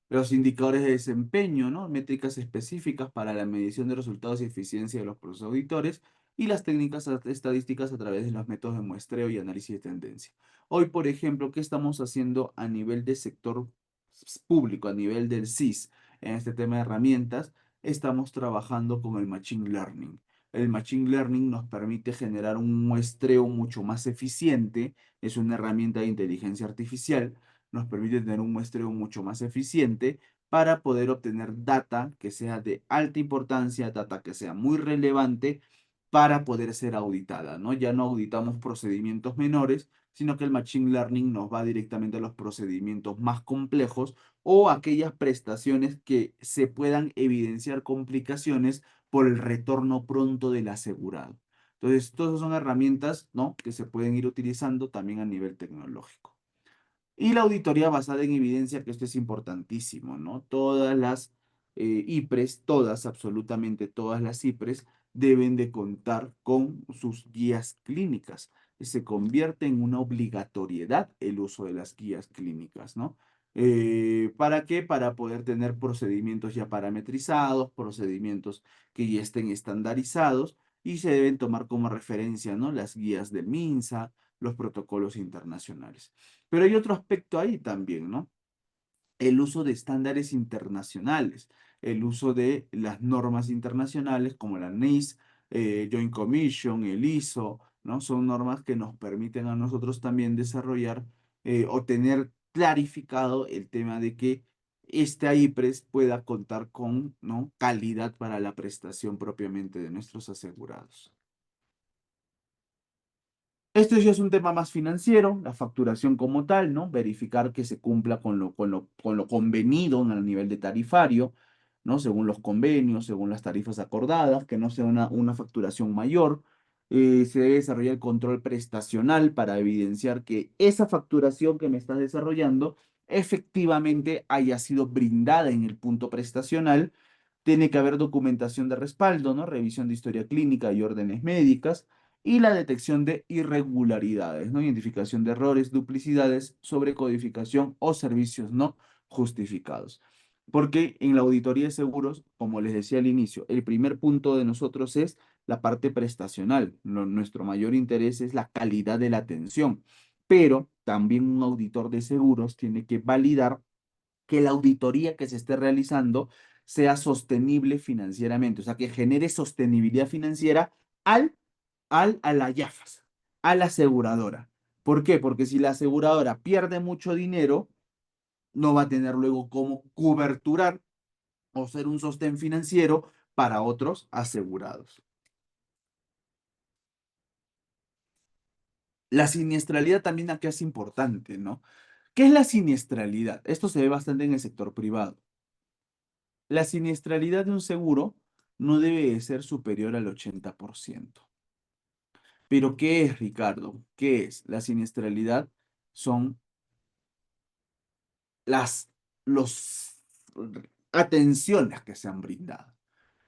los indicadores de desempeño, ¿no? Métricas específicas para la medición de resultados y eficiencia de los procesos auditores y las técnicas estadísticas a través de los métodos de muestreo y análisis de tendencia. Hoy, por ejemplo, ¿qué estamos haciendo a nivel de sector público, a nivel del SIS? En este tema de herramientas, estamos trabajando con el Machine Learning. El Machine Learning nos permite generar un muestreo mucho más eficiente, es una herramienta de inteligencia artificial, nos permite tener un muestreo mucho más eficiente para poder obtener data que sea de alta importancia, data que sea muy relevante para poder ser auditada, ¿no? Ya no auditamos procedimientos menores, sino que el Machine Learning nos va directamente a los procedimientos más complejos o aquellas prestaciones que se puedan evidenciar complicaciones por el retorno pronto del asegurado. Entonces, todas son herramientas, ¿no? Que se pueden ir utilizando también a nivel tecnológico. Y la auditoría basada en evidencia, que esto es importantísimo, ¿no? Todas las IPRES, todas, absolutamente todas las IPRES, deben de contar con sus guías clínicas. Se convierte en una obligatoriedad el uso de las guías clínicas, ¿no? ¿Para qué? Para poder tener procedimientos ya parametrizados, procedimientos que ya estén estandarizados y se deben tomar como referencia, ¿no? Las guías del MINSA, los protocolos internacionales. Pero hay otro aspecto ahí también, ¿no? El uso de estándares internacionales, el uso de las normas internacionales como la NIS, Joint Commission, el ISO, ¿no? Son normas que nos permiten a nosotros también desarrollar o tener clarificado el tema de que esta IPRES pueda contar con, ¿no? Calidad para la prestación propiamente de nuestros asegurados. Esto ya es un tema más financiero, la facturación como tal, ¿no? Verificar que se cumpla con lo convenido a nivel de tarifario, ¿no? Según los convenios, según las tarifas acordadas, que no sea una facturación mayor. Se debe desarrollar el control prestacional para evidenciar que esa facturación que me estás desarrollando efectivamente haya sido brindada en el punto prestacional. Tiene que haber documentación de respaldo, ¿no? Revisión de historia clínica y órdenes médicas y la detección de irregularidades, ¿no? Identificación de errores, duplicidades, sobrecodificación o servicios no justificados. Porque en la auditoría de seguros, como les decía al inicio, el primer punto de nosotros es la parte prestacional. Nuestro mayor interés es la calidad de la atención, pero también un auditor de seguros tiene que validar que la auditoría que se esté realizando sea sostenible financieramente, o sea, que genere sostenibilidad financiera al a la IAFAS, a la aseguradora. ¿Por qué? Porque si la aseguradora pierde mucho dinero, no va a tener luego cómo coberturar o ser un sostén financiero para otros asegurados. La siniestralidad también acá es importante, ¿no? ¿Qué es la siniestralidad? Esto se ve bastante en el sector privado. La siniestralidad de un seguro no debe de ser superior al 80%. Pero ¿qué es, Ricardo? ¿Qué es? La siniestralidad son las los, atenciones que se han brindado,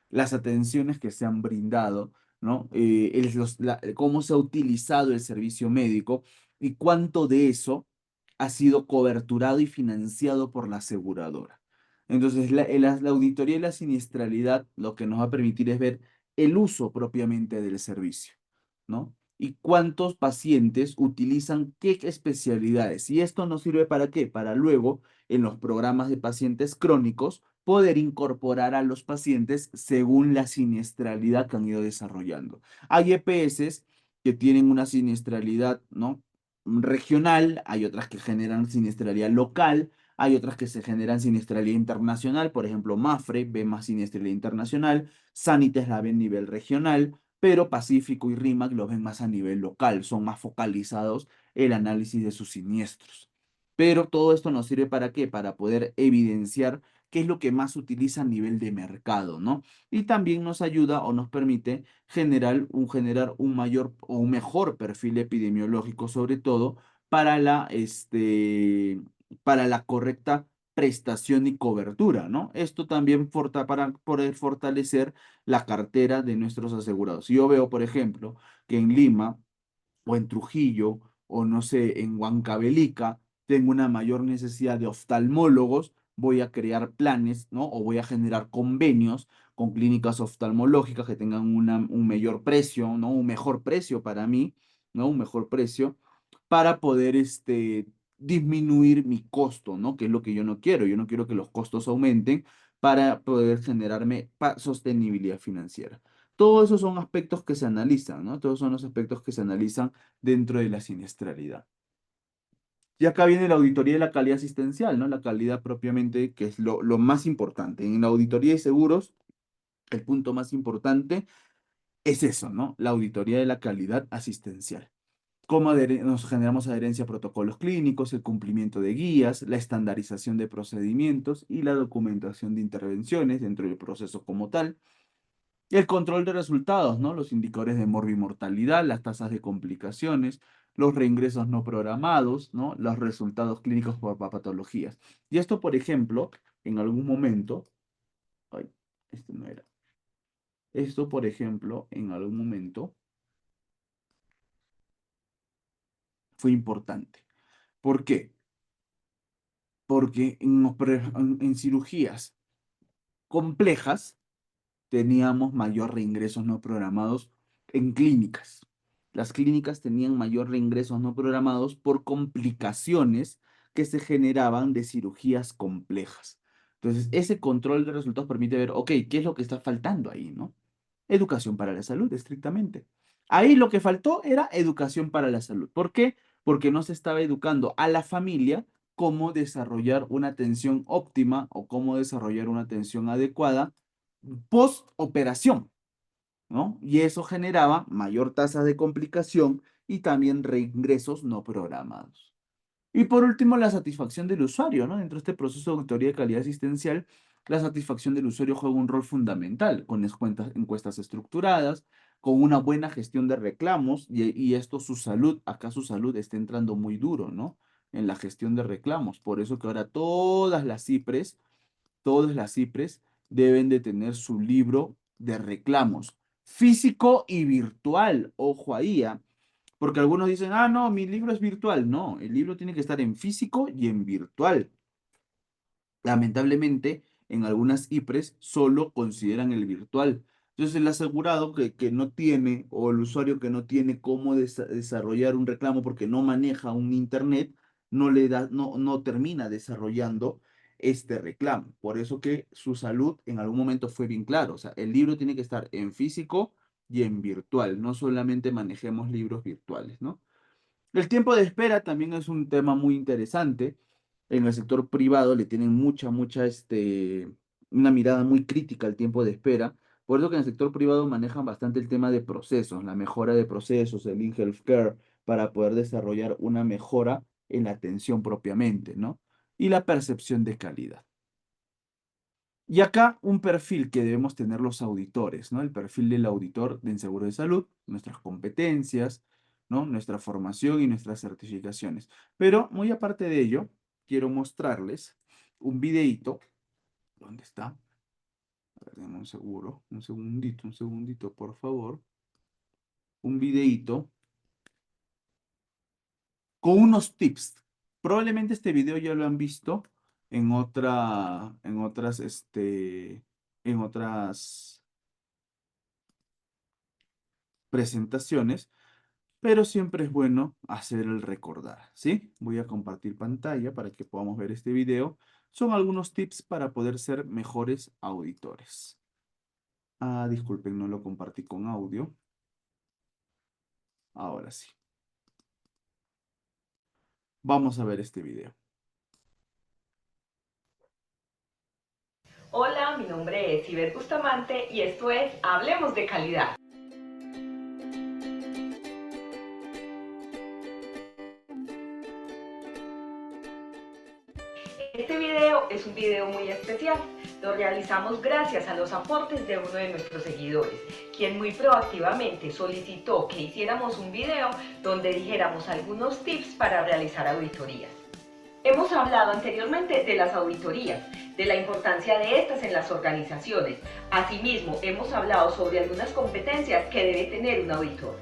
las atenciones que se han brindado, ¿no? Cómo se ha utilizado el servicio médico y cuánto de eso ha sido coberturado y financiado por la aseguradora. Entonces, la auditoría y la siniestralidad lo que nos va a permitir es ver el uso propiamente del servicio, ¿no? Y cuántos pacientes utilizan qué especialidades. Y esto nos sirve para qué? Para luego, en los programas de pacientes crónicos, poder incorporar a los pacientes según la siniestralidad que han ido desarrollando. Hay EPS que tienen una siniestralidad, ¿no? Regional, hay otras que generan siniestralidad local, hay otras que se generan siniestralidad internacional, por ejemplo, Mafre ve más siniestralidad internacional, Sanitas la ve a nivel regional, pero Pacífico y RIMAC lo ven más a nivel local, son más focalizados el análisis de sus siniestros. Pero todo esto nos sirve ¿para qué? Para poder evidenciar qué es lo que más se utiliza a nivel de mercado, ¿no? Y también nos ayuda o nos permite generar un mayor o un mejor perfil epidemiológico, sobre todo para para la correcta prestación y cobertura, ¿no? Esto también para poder fortalecer la cartera de nuestros asegurados. Si yo veo, por ejemplo, que en Lima o en Trujillo o no sé, en Huancavelica, tengo una mayor necesidad de oftalmólogos, voy a crear planes, ¿no? O voy a generar convenios con clínicas oftalmológicas que tengan un mayor precio, ¿no? Un mejor precio para mí, ¿no? Un mejor precio para poder disminuir mi costo, ¿no? Que es lo que yo no quiero. Yo no quiero que los costos aumenten para poder generarme sostenibilidad financiera. Todos esos son aspectos que se analizan, ¿no? Todos son los aspectos que se analizan dentro de la siniestralidad. Y acá viene la auditoría de la calidad asistencial, ¿no? La calidad propiamente, que es lo más importante. En la auditoría de seguros, el punto más importante es eso, ¿no? La auditoría de la calidad asistencial. Cómo nos generamos adherencia a protocolos clínicos, el cumplimiento de guías, la estandarización de procedimientos y la documentación de intervenciones dentro del proceso como tal. El control de resultados, ¿no? Los indicadores de morbimortalidad, las tasas de complicaciones, los reingresos no programados, ¿no? Los resultados clínicos por patologías. Y esto, por ejemplo, en algún momento, ay, este no era. Esto, por ejemplo, en algún momento fue importante. ¿Por qué? Porque en cirugías complejas, teníamos mayor reingresos no programados en clínicas. Las clínicas tenían mayor reingresos no programados por complicaciones que se generaban de cirugías complejas. Entonces, ese control de resultados permite ver, ok, ¿qué es lo que está faltando ahí, no? Educación para la salud, estrictamente. Ahí lo que faltó era educación para la salud. ¿Por qué? Porque no se estaba educando a la familia cómo desarrollar una atención óptima o cómo desarrollar una atención adecuada post operación, ¿no? Y eso generaba mayor tasa de complicación y también reingresos no programados. Y por último, la satisfacción del usuario, ¿no? Dentro de este proceso de auditoría de calidad asistencial, la satisfacción del usuario juega un rol fundamental con encuestas estructuradas, con una buena gestión de reclamos y esto su salud, acá su salud está entrando muy duro, ¿no? En la gestión de reclamos. Por eso que ahora todas las CIPRES deben de tener su libro de reclamos, físico y virtual. Ojo ahí, ¿ah? Porque algunos dicen, ah, no, mi libro es virtual. No, el libro tiene que estar en físico y en virtual. Lamentablemente, en algunas IPRES solo consideran el virtual. Entonces, el asegurado que no tiene o el usuario que no tiene cómo desarrollar un reclamo porque no maneja un internet, no termina desarrollando este reclamo. Por eso que su salud en algún momento fue bien claro. O sea, el libro tiene que estar en físico y en virtual. No solamente manejemos libros virtuales, ¿no? El tiempo de espera también es un tema muy interesante. En el sector privado le tienen una mirada muy crítica al tiempo de espera. Por eso que en el sector privado manejan bastante el tema de procesos, la mejora de procesos, el in-healthcare, para poder desarrollar una mejora en la atención propiamente, ¿no? Y la percepción de calidad. Y acá un perfil que debemos tener los auditores, ¿no? El perfil del auditor en seguro de salud, nuestras competencias, ¿no? Nuestra formación y nuestras certificaciones. Pero muy aparte de ello, quiero mostrarles un videíto. ¿Dónde está? A ver, denme un segundito, por favor. Un videíto con unos tips. Probablemente este video ya lo han visto en otras presentaciones, pero siempre es bueno hacer el recordar, ¿sí? Voy a compartir pantalla para que podamos ver este video. Son algunos tips para poder ser mejores auditores. Ah, disculpen, no lo compartí con audio. Ahora sí. Vamos a ver este video. Hola, mi nombre es Iber Bustamante y esto es Hablemos de Calidad. Este video es un video muy especial. Lo realizamos gracias a los aportes de uno de nuestros seguidores, quien muy proactivamente solicitó que hiciéramos un video donde dijéramos algunos tips para realizar auditorías. Hemos hablado anteriormente de las auditorías, de la importancia de estas en las organizaciones. Asimismo, hemos hablado sobre algunas competencias que debe tener un auditor.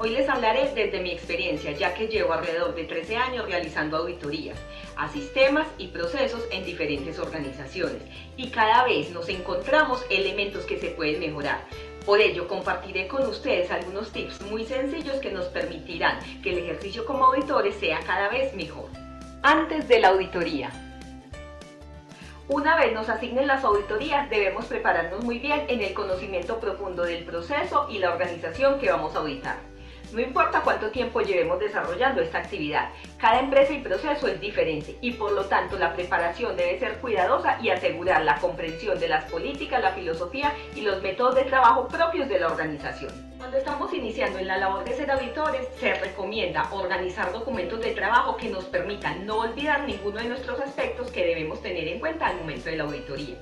Hoy les hablaré desde mi experiencia, ya que llevo alrededor de 13 años realizando auditorías a sistemas y procesos en diferentes organizaciones, y cada vez nos encontramos elementos que se pueden mejorar. Por ello, compartiré con ustedes algunos tips muy sencillos que nos permitirán que el ejercicio como auditores sea cada vez mejor. Antes de la auditoría. Una vez nos asignen las auditorías, debemos prepararnos muy bien en el conocimiento profundo del proceso y la organización que vamos a auditar. No importa cuánto tiempo llevemos desarrollando esta actividad, cada empresa y proceso es diferente y por lo tanto la preparación debe ser cuidadosa y asegurar la comprensión de las políticas, la filosofía y los métodos de trabajo propios de la organización. Cuando estamos iniciando en la labor de ser auditores, se recomienda organizar documentos de trabajo que nos permitan no olvidar ninguno de nuestros aspectos que debemos tener en cuenta al momento de la auditoría.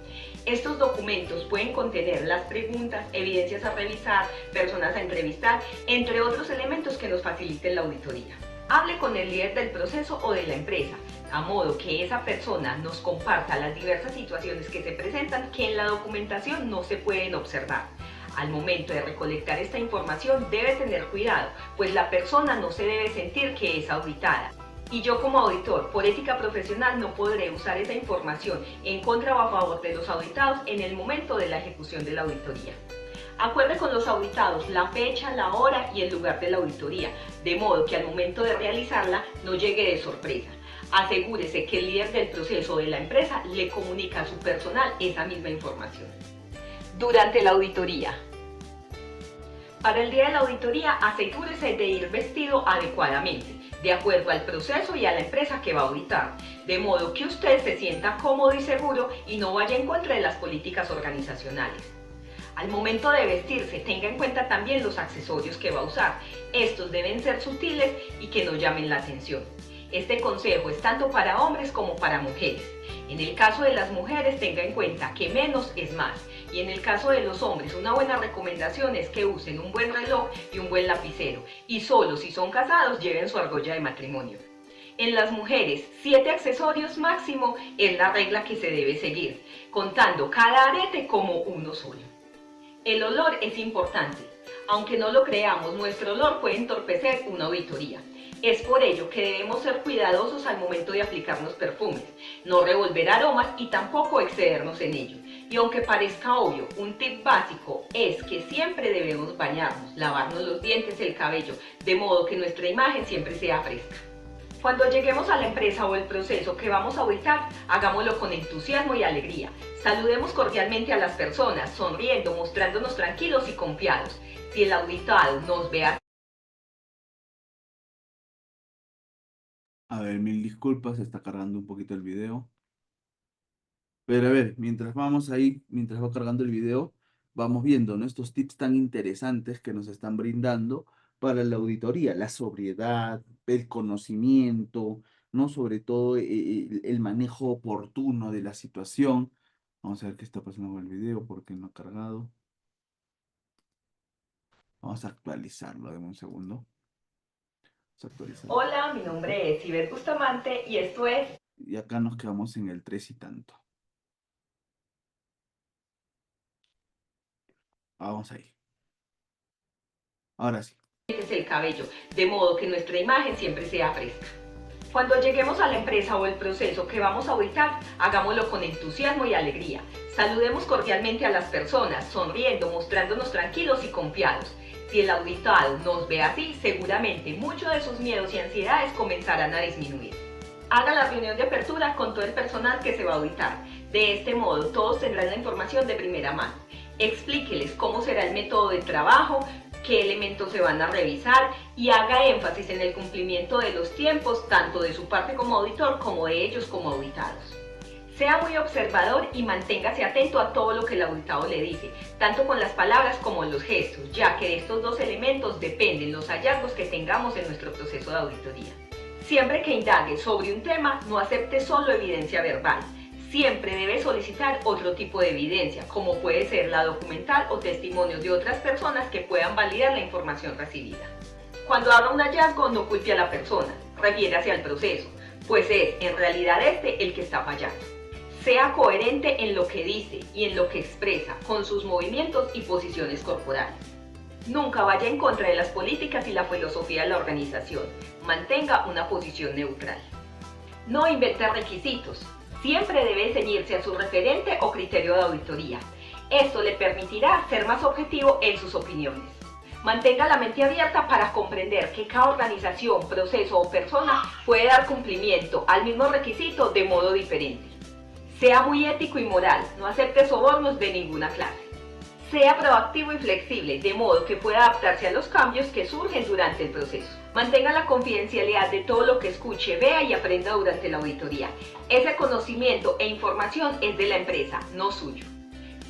Estos documentos pueden contener las preguntas, evidencias a revisar, personas a entrevistar, entre otros elementos que nos faciliten la auditoría. Hable con el líder del proceso o de la empresa, a modo que esa persona nos comparta las diversas situaciones que se presentan que en la documentación no se pueden observar. Al momento de recolectar esta información debe tener cuidado, pues la persona no se debe sentir que es auditada. Y yo como auditor, por ética profesional, no podré usar esa información en contra o a favor de los auditados en el momento de la ejecución de la auditoría. Acuerde con los auditados la fecha, la hora y el lugar de la auditoría, de modo que al momento de realizarla no llegue de sorpresa. Asegúrese que el líder del proceso o de la empresa le comunica a su personal esa misma información. Durante la auditoría. Para el día de la auditoría, asegúrese de ir vestido adecuadamente, de acuerdo al proceso y a la empresa que va a auditar, de modo que usted se sienta cómodo y seguro y no vaya en contra de las políticas organizacionales. Al momento de vestirse, tenga en cuenta también los accesorios que va a usar. Estos deben ser sutiles y que no llamen la atención. Este consejo es tanto para hombres como para mujeres. En el caso de las mujeres, tenga en cuenta que menos es más. Y en el caso de los hombres, una buena recomendación es que usen un buen reloj y un buen lapicero. Y solo si son casados, lleven su argolla de matrimonio. En las mujeres, 7 accesorios máximo es la regla que se debe seguir, contando cada arete como uno solo. El olor es importante. Aunque no lo creamos, nuestro olor puede entorpecer una auditoría. Es por ello que debemos ser cuidadosos al momento de aplicarnos perfumes, no revolver aromas y tampoco excedernos en ello. Y aunque parezca obvio, un tip básico es que siempre debemos bañarnos, lavarnos los dientes, el cabello, de modo que nuestra imagen siempre sea fresca. Cuando lleguemos a la empresa o el proceso que vamos a auditar, hagámoslo con entusiasmo y alegría. Saludemos cordialmente a las personas, sonriendo, mostrándonos tranquilos y confiados. Si el auditado nos ve así. A ver, mil disculpas, está cargando un poquito el video. Pero a ver, mientras vamos ahí, mientras va cargando el video, vamos viendo, ¿no?, estos tips tan interesantes que nos están brindando para la auditoría, la sobriedad, el conocimiento, ¿no? Sobre todo el manejo oportuno de la situación. Vamos a ver qué está pasando con el video, porque no ha cargado. Vamos a actualizarlo, dame un segundo. Vamos a actualizarlo. Hola, mi nombre es Ciber Bustamante y esto es... Y acá nos quedamos en el 3 y tanto. Vamos ahí. Ahora sí. Es el cabello, de modo que nuestra imagen siempre sea fresca. Cuando lleguemos a la empresa o el proceso que vamos a auditar, hagámoslo con entusiasmo y alegría. Saludemos cordialmente a las personas, sonriendo, mostrándonos tranquilos y confiados. Si el auditado nos ve así, seguramente muchos de sus miedos y ansiedades comenzarán a disminuir. Haga la reunión de apertura con todo el personal que se va a auditar. De este modo, todos tendrán la información de primera mano. Explíqueles cómo será el método de trabajo, qué elementos se van a revisar y haga énfasis en el cumplimiento de los tiempos, tanto de su parte como auditor como de ellos como auditados. Sea muy observador y manténgase atento a todo lo que el auditado le dice, tanto con las palabras como los gestos, ya que de estos dos elementos dependen los hallazgos que tengamos en nuestro proceso de auditoría. Siempre que indague sobre un tema, no acepte solo evidencia verbal. Siempre debe solicitar otro tipo de evidencia, como puede ser la documental o testimonios de otras personas que puedan validar la información recibida. Cuando haga un hallazgo, no culpe a la persona, refiérase al proceso, pues es en realidad este el que está fallando. Sea coherente en lo que dice y en lo que expresa, con sus movimientos y posiciones corporales. Nunca vaya en contra de las políticas y la filosofía de la organización. Mantenga una posición neutral. No invente requisitos. Siempre debe ceñirse a su referente o criterio de auditoría. Esto le permitirá ser más objetivo en sus opiniones. Mantenga la mente abierta para comprender que cada organización, proceso o persona puede dar cumplimiento al mismo requisito de modo diferente. Sea muy ético y moral, no acepte sobornos de ninguna clase. Sea proactivo y flexible, de modo que pueda adaptarse a los cambios que surgen durante el proceso. Mantenga la confidencialidad de todo lo que escuche, vea y aprenda durante la auditoría. Ese conocimiento e información es de la empresa, no suyo.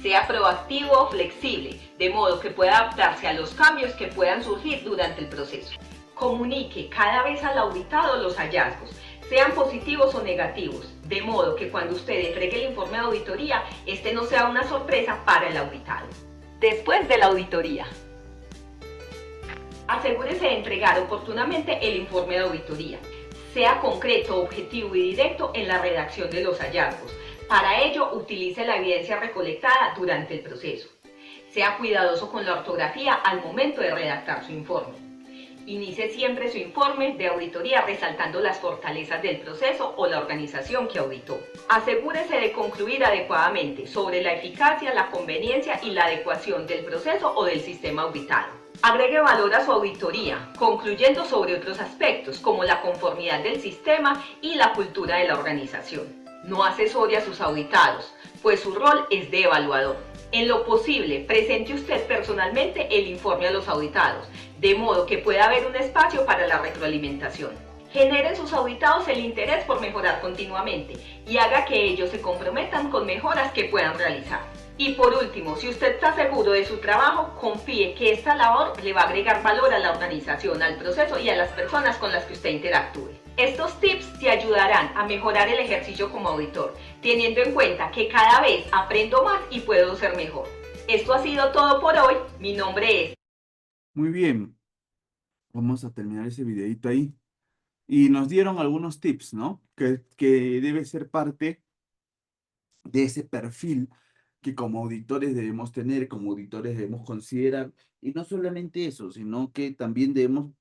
Sea proactivo o flexible, de modo que pueda adaptarse a los cambios que puedan surgir durante el proceso. Comunique cada vez al auditado los hallazgos, sean positivos o negativos, de modo que cuando usted entregue el informe de auditoría, este no sea una sorpresa para el auditado. Después de la auditoría, asegúrese de entregar oportunamente el informe de auditoría. Sea concreto, objetivo y directo en la redacción de los hallazgos. Para ello, utilice la evidencia recolectada durante el proceso. Sea cuidadoso con la ortografía al momento de redactar su informe. Inicie siempre su informe de auditoría resaltando las fortalezas del proceso o la organización que auditó. Asegúrese de concluir adecuadamente sobre la eficacia, la conveniencia y la adecuación del proceso o del sistema auditado. Agregue valor a su auditoría, concluyendo sobre otros aspectos como la conformidad del sistema y la cultura de la organización. No asesore a sus auditados, pues su rol es de evaluador. En lo posible, presente usted personalmente el informe a los auditados, de modo que pueda haber un espacio para la retroalimentación. Genere en sus auditados el interés por mejorar continuamente y haga que ellos se comprometan con mejoras que puedan realizar. Y por último, si usted está seguro de su trabajo, confíe que esta labor le va a agregar valor a la organización, al proceso y a las personas con las que usted interactúe. Estos tips te ayudarán a mejorar el ejercicio como auditor, teniendo en cuenta que cada vez aprendo más y puedo ser mejor. Esto ha sido todo por hoy. Mi nombre es... Muy bien, vamos a terminar ese videito ahí. Y nos dieron algunos tips, ¿no? Que debe ser parte de ese perfil que como auditores debemos tener, como auditores debemos considerar. Y no solamente eso, sino que también debemos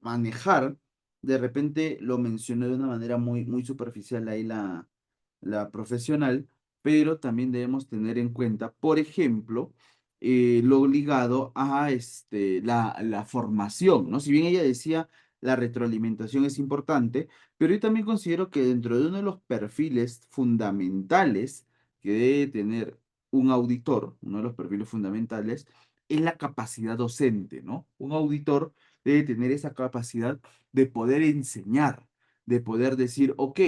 manejar, de repente lo mencioné de una manera muy superficial ahí la profesional, pero también debemos tener en cuenta, por ejemplo, lo ligado a la formación, ¿no? Si bien ella decía la retroalimentación es importante, pero yo también considero que dentro de uno de los perfiles fundamentales que debe tener un auditor, uno de los perfiles fundamentales, es la capacidad docente, ¿no? Un auditor debe tener esa capacidad de poder enseñar, de poder decir, ok,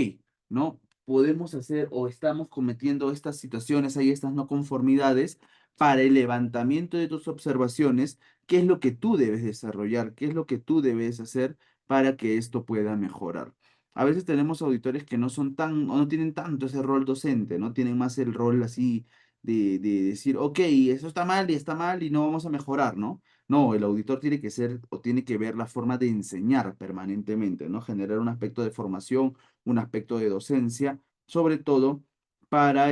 ¿no? Podemos hacer o estamos cometiendo estas situaciones, hay estas no conformidades para el levantamiento de tus observaciones, qué es lo que tú debes desarrollar, qué es lo que tú debes hacer para que esto pueda mejorar. A veces tenemos auditores que no son tan, o no tienen tanto ese rol docente, no tienen más el rol así de decir, ok, eso está mal y no vamos a mejorar, ¿no? No, el auditor tiene que ser o tiene que ver la forma de enseñar permanentemente, ¿no? Generar un aspecto de formación, un aspecto de docencia, sobre todo para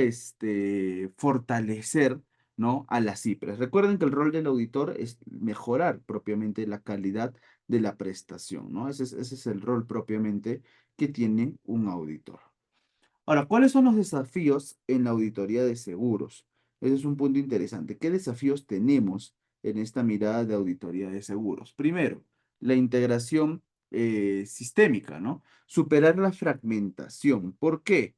fortalecer, ¿no? A las CIPRES. Recuerden que el rol del auditor es mejorar propiamente la calidad de la prestación, ¿no? Ese es el rol propiamente que tiene un auditor. Ahora, ¿cuáles son los desafíos en la auditoría de seguros? Ese es un punto interesante. ¿Qué desafíos tenemos en esta mirada de auditoría de seguros? Primero, la integración sistémica, ¿no? Superar la fragmentación. ¿Por qué?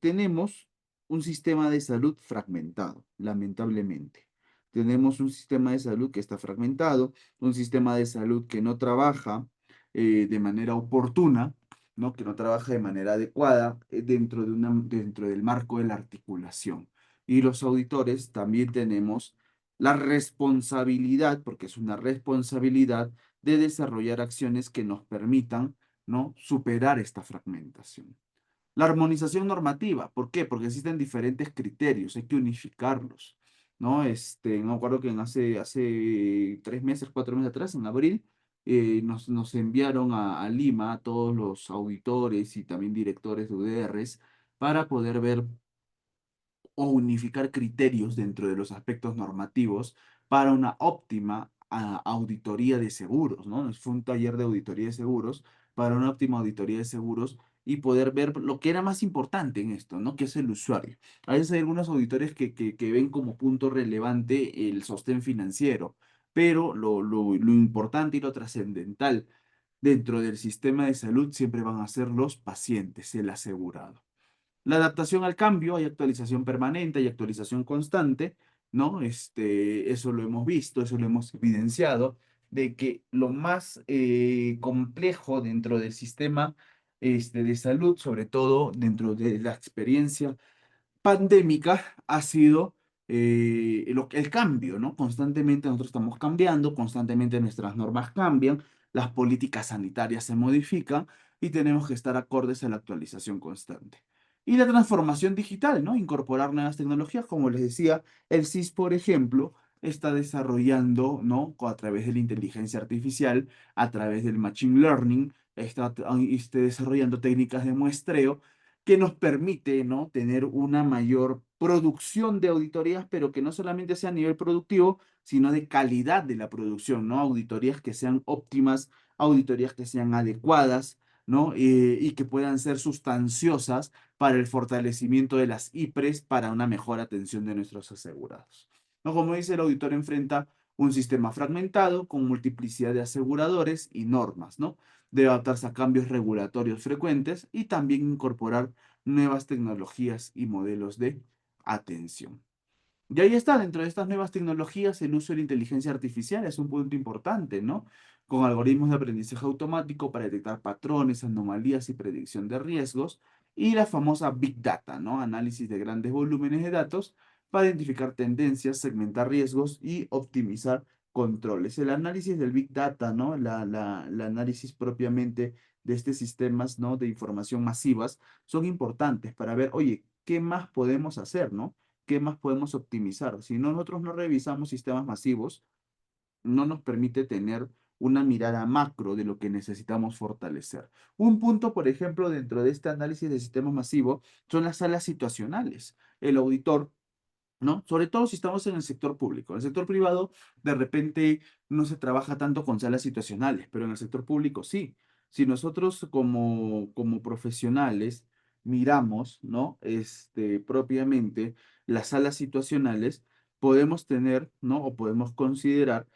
Tenemos un sistema de salud fragmentado, lamentablemente. Tenemos un sistema de salud que está fragmentado, un sistema de salud que no trabaja de manera oportuna, ¿no? Que no trabaja de manera adecuada dentro del marco de la articulación. Y los auditores también tenemos la responsabilidad, porque es una responsabilidad, de desarrollar acciones que nos permitan, ¿no?, superar esta fragmentación. La armonización normativa, ¿por qué? Porque existen diferentes criterios, hay que unificarlos, ¿no? Me acuerdo que hace 3 meses, 4 meses atrás, en abril, nos enviaron a Lima a todos los auditores y también directores de UDRs para poder ver o unificar criterios dentro de los aspectos normativos para una óptima auditoría de seguros, ¿no? Fue un taller de auditoría de seguros para una óptima auditoría de seguros y poder ver lo que era más importante en esto, ¿no? Que es el usuario. A veces hay algunos auditores que ven como punto relevante el sostén financiero, pero lo importante y lo trascendental dentro del sistema de salud siempre van a ser los pacientes, el asegurado. La adaptación al cambio, hay actualización permanente, hay actualización constante, ¿no? Eso lo hemos visto, eso lo hemos evidenciado, de que lo más complejo dentro del sistema de salud, sobre todo dentro de la experiencia pandémica, ha sido el cambio, ¿no? Constantemente nosotros estamos cambiando, constantemente nuestras normas cambian, las políticas sanitarias se modifican y tenemos que estar acordes a la actualización constante. Y la transformación digital, ¿no? Incorporar nuevas tecnologías, como les decía, el CIS, por ejemplo, está desarrollando, ¿no? A través de la inteligencia artificial, a través del machine learning, está desarrollando técnicas de muestreo que nos permite, ¿no?, tener una mayor producción de auditorías, pero que no solamente sea a nivel productivo, sino de calidad de la producción, ¿no? Auditorías que sean óptimas, auditorías que sean adecuadas, ¿no? Y que puedan ser sustanciosas para el fortalecimiento de las IPRES para una mejor atención de nuestros asegurados. ¿No? Como dice, el auditor enfrenta un sistema fragmentado con multiplicidad de aseguradores y normas, ¿no? Debe adaptarse a cambios regulatorios frecuentes y también incorporar nuevas tecnologías y modelos de atención. Y ahí está, dentro de estas nuevas tecnologías, el uso de la inteligencia artificial es un punto importante, ¿no? Con algoritmos de aprendizaje automático para detectar patrones, anomalías y predicción de riesgos, y la famosa Big Data, ¿no? Análisis de grandes volúmenes de datos para identificar tendencias, segmentar riesgos y optimizar controles. El análisis del Big Data, ¿no? El análisis propiamente de estos sistemas, ¿no?, de información masivas son importantes para ver, oye, ¿qué más podemos hacer, ¿no? ¿Qué más podemos optimizar? Si nosotros no revisamos sistemas masivos, no nos permite tener una mirada macro de lo que necesitamos fortalecer. Un punto, por ejemplo, dentro de este análisis de sistemas masivos son las salas situacionales. El auditor, ¿no? Sobre todo si estamos en el sector público. En el sector privado, de repente no se trabaja tanto con salas situacionales, pero en el sector público sí. Si nosotros como profesionales miramos, ¿no? Propiamente las salas situacionales, podemos tener, ¿no? O podemos considerar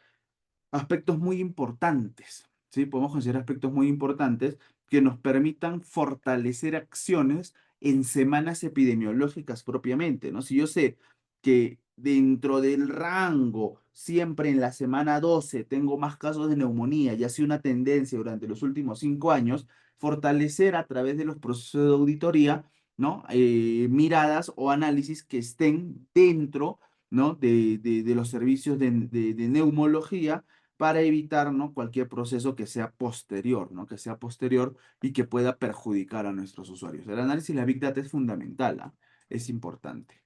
aspectos muy importantes, ¿sí? Podemos considerar aspectos muy importantes que nos permitan fortalecer acciones en semanas epidemiológicas propiamente, ¿no? Si yo sé que dentro del rango, siempre en la semana 12 tengo más casos de neumonía, y ha sido una tendencia durante los últimos 5 años, fortalecer a través de los procesos de auditoría, ¿no? Miradas o análisis que estén dentro, ¿no?, de los servicios de neumología para evitar, ¿no?, cualquier proceso que sea posterior, ¿no? Que sea posterior y que pueda perjudicar a nuestros usuarios. El análisis de la Big Data es fundamental, ¿ah? Es importante.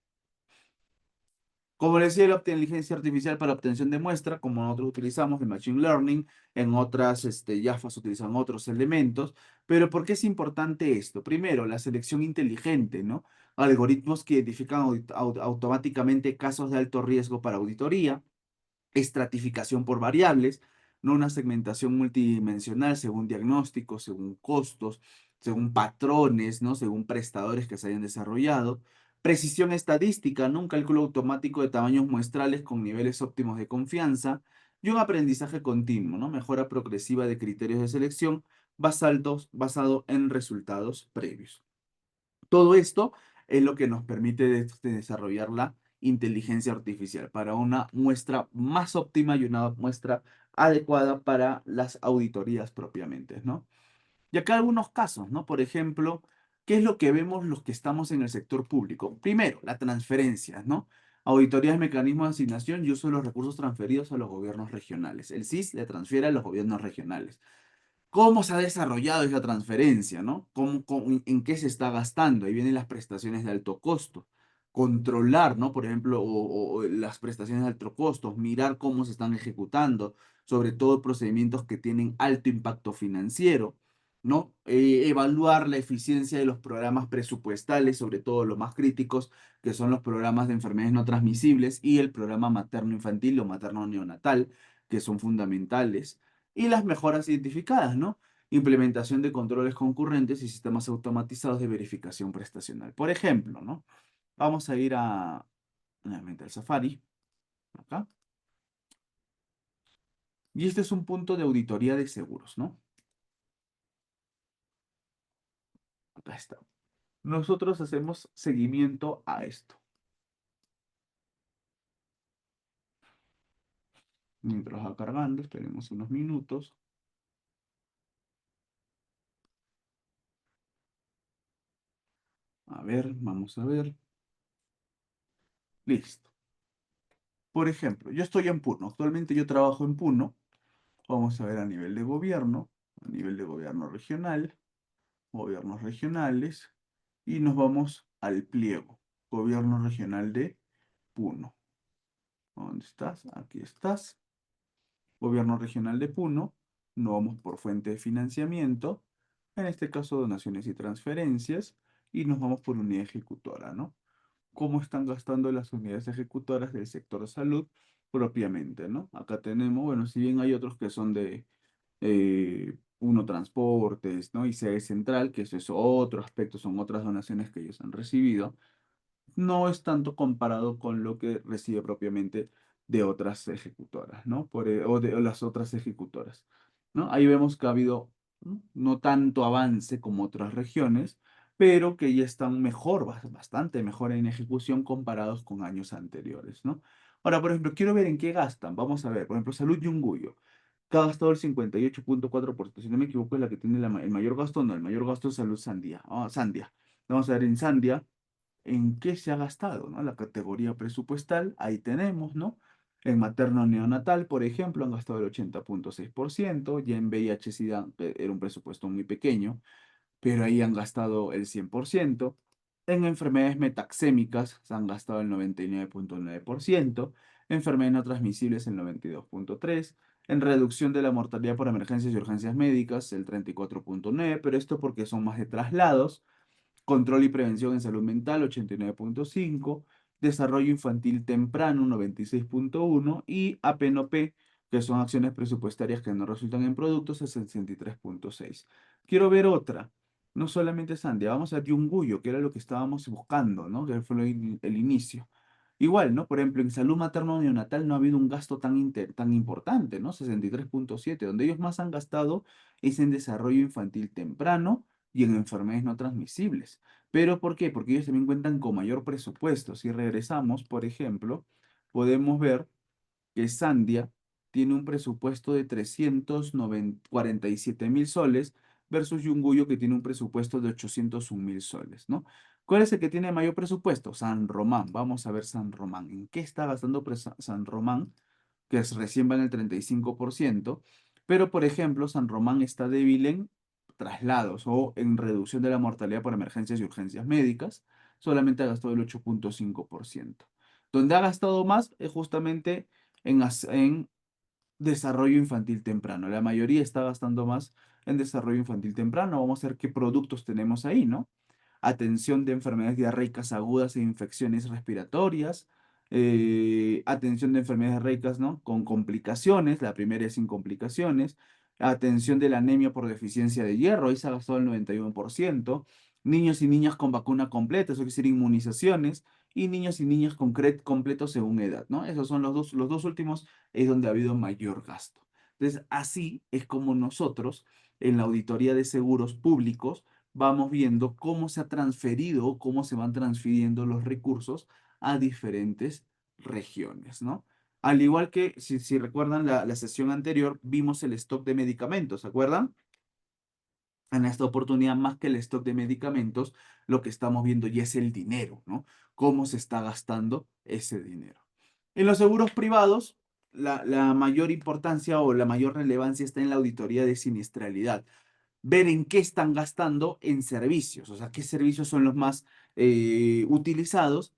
Como les decía, la inteligencia artificial para obtención de muestra, como nosotros utilizamos el Machine Learning, en otras YAFAs utilizan otros elementos, pero ¿por qué es importante esto? Primero, la selección inteligente, ¿no? Algoritmos que identifican automáticamente casos de alto riesgo para auditoría, estratificación por variables, no una segmentación multidimensional según diagnósticos, según costos, según patrones, ¿no? Según prestadores que se hayan desarrollado. Precisión estadística, ¿no? Un cálculo automático de tamaños muestrales con niveles óptimos de confianza y un aprendizaje continuo, ¿no? Mejora progresiva de criterios de selección basado en resultados previos. Todo esto es lo que nos permite desarrollar la inteligencia artificial para una muestra más óptima y una muestra adecuada para las auditorías propiamente, ¿no? Y acá algunos casos, ¿no? Por ejemplo, ¿qué es lo que vemos los que estamos en el sector público? Primero, la transferencia, ¿no? Auditoría es mecanismo de asignación y uso de los recursos transferidos a los gobiernos regionales. El SIS le transfiere a los gobiernos regionales. ¿Cómo se ha desarrollado esa transferencia, no? En qué se está gastando? Ahí vienen las prestaciones de alto costo. Controlar, ¿no? Por ejemplo, o las prestaciones de alto costo, mirar cómo se están ejecutando, sobre todo procedimientos que tienen alto impacto financiero, ¿no? Evaluar la eficiencia de los programas presupuestales, sobre todo los más críticos, que son los programas de enfermedades no transmisibles y el programa materno-infantil o materno-neonatal, que son fundamentales y las mejoras identificadas, ¿no? Implementación de controles concurrentes y sistemas automatizados de verificación prestacional. Por ejemplo, ¿no? Vamos a ir nuevamente al Safari, acá. Y este es un punto de auditoría de seguros, ¿no? Acá está. Nosotros hacemos seguimiento a esto. Mientras va cargando, esperemos unos minutos. A ver, vamos a ver. Listo. Por ejemplo, yo estoy en Puno. Actualmente yo trabajo en Puno. Vamos a ver a nivel de gobierno regional, gobiernos regionales, y nos vamos al pliego, gobierno regional de Puno. ¿Dónde estás? Aquí estás. Gobierno regional de Puno. Nos vamos por fuente de financiamiento, en este caso donaciones y transferencias, y nos vamos por unidad ejecutora, ¿no? Cómo están gastando las unidades ejecutoras del sector salud propiamente, ¿no? Acá tenemos, bueno, si bien hay otros que son de Uno Transportes, ¿no? Y sede central, que eso es otro aspecto, son otras donaciones que ellos han recibido, no es tanto comparado con lo que recibe propiamente de otras ejecutoras, ¿no? O las otras ejecutoras, ¿no? Ahí vemos que ha habido no tanto avance como otras regiones, pero que ya están mejor, bastante mejor en ejecución comparados con años anteriores, ¿no? Ahora, por ejemplo, quiero ver en qué gastan. Vamos a ver, por ejemplo, Salud Yunguyo, que ha gastado el 58,4%. Si no me equivoco, es la que tiene el mayor gasto, no, el mayor gasto es Salud Sandia. Sandia. Vamos a ver en Sandia en qué se ha gastado, ¿no? La categoría presupuestal, ahí tenemos, ¿no? En materno neonatal, por ejemplo, han gastado el 80,6%, ya en VIH-Sida era un presupuesto muy pequeño, pero ahí han gastado el 100%. En enfermedades metaxémicas se han gastado el 99,9%, enfermedades no transmisibles el 92,3%, en reducción de la mortalidad por emergencias y urgencias médicas el 34,9%, pero esto porque son más de traslados. Control y prevención en salud mental, 89,5. Desarrollo infantil temprano, 96,1. Y APNOP, que son acciones presupuestarias que no resultan en productos, el 63,6. Quiero ver otra. No solamente Sandia, vamos a Yunguyo, que era lo que estábamos buscando, ¿no? Que fue el inicio. Igual, ¿no? Por ejemplo, en salud materno-neonatal no ha habido un gasto tan importante, ¿no? 63,7. Donde ellos más han gastado es en desarrollo infantil temprano y en enfermedades no transmisibles. ¿Pero por qué? Porque ellos también cuentan con mayor presupuesto. Si regresamos, por ejemplo, podemos ver que Sandia tiene un presupuesto de 347.000 soles versus Yunguyo que tiene un presupuesto de 801.000 soles, ¿no? ¿Cuál es el que tiene mayor presupuesto? San Román. Vamos a ver San Román. ¿En qué está gastando San Román? Que recién va en el 35%, pero por ejemplo, San Román está débil en traslados o en reducción de la mortalidad por emergencias y urgencias médicas, solamente ha gastado el 8,5%. Donde ha gastado más es justamente en desarrollo infantil temprano. La mayoría está gastando más en desarrollo infantil temprano. Vamos a ver qué productos tenemos ahí, ¿no? Atención de enfermedades diarreicas agudas e infecciones respiratorias, atención de enfermedades diarreicas, ¿no? Con complicaciones, la primera es sin complicaciones, atención de la anemia por deficiencia de hierro, ahí se ha gastado el 91%, niños y niñas con vacuna completa, eso quiere decir inmunizaciones, y niños y niñas completos según edad, ¿no? Esos son los dos últimos, es donde ha habido mayor gasto. Entonces, así es como nosotros, en la auditoría de seguros públicos, vamos viendo cómo se ha transferido, cómo se van transfiriendo los recursos a diferentes regiones, ¿no? Al igual que, si recuerdan la sesión anterior, vimos el stock de medicamentos, ¿se acuerdan? En esta oportunidad, más que el stock de medicamentos, lo que estamos viendo ya es el dinero, ¿no? Cómo se está gastando ese dinero. En los seguros privados, la mayor importancia o la mayor relevancia está en la auditoría de siniestralidad, ver en qué están gastando en servicios, o sea, qué servicios son los más utilizados,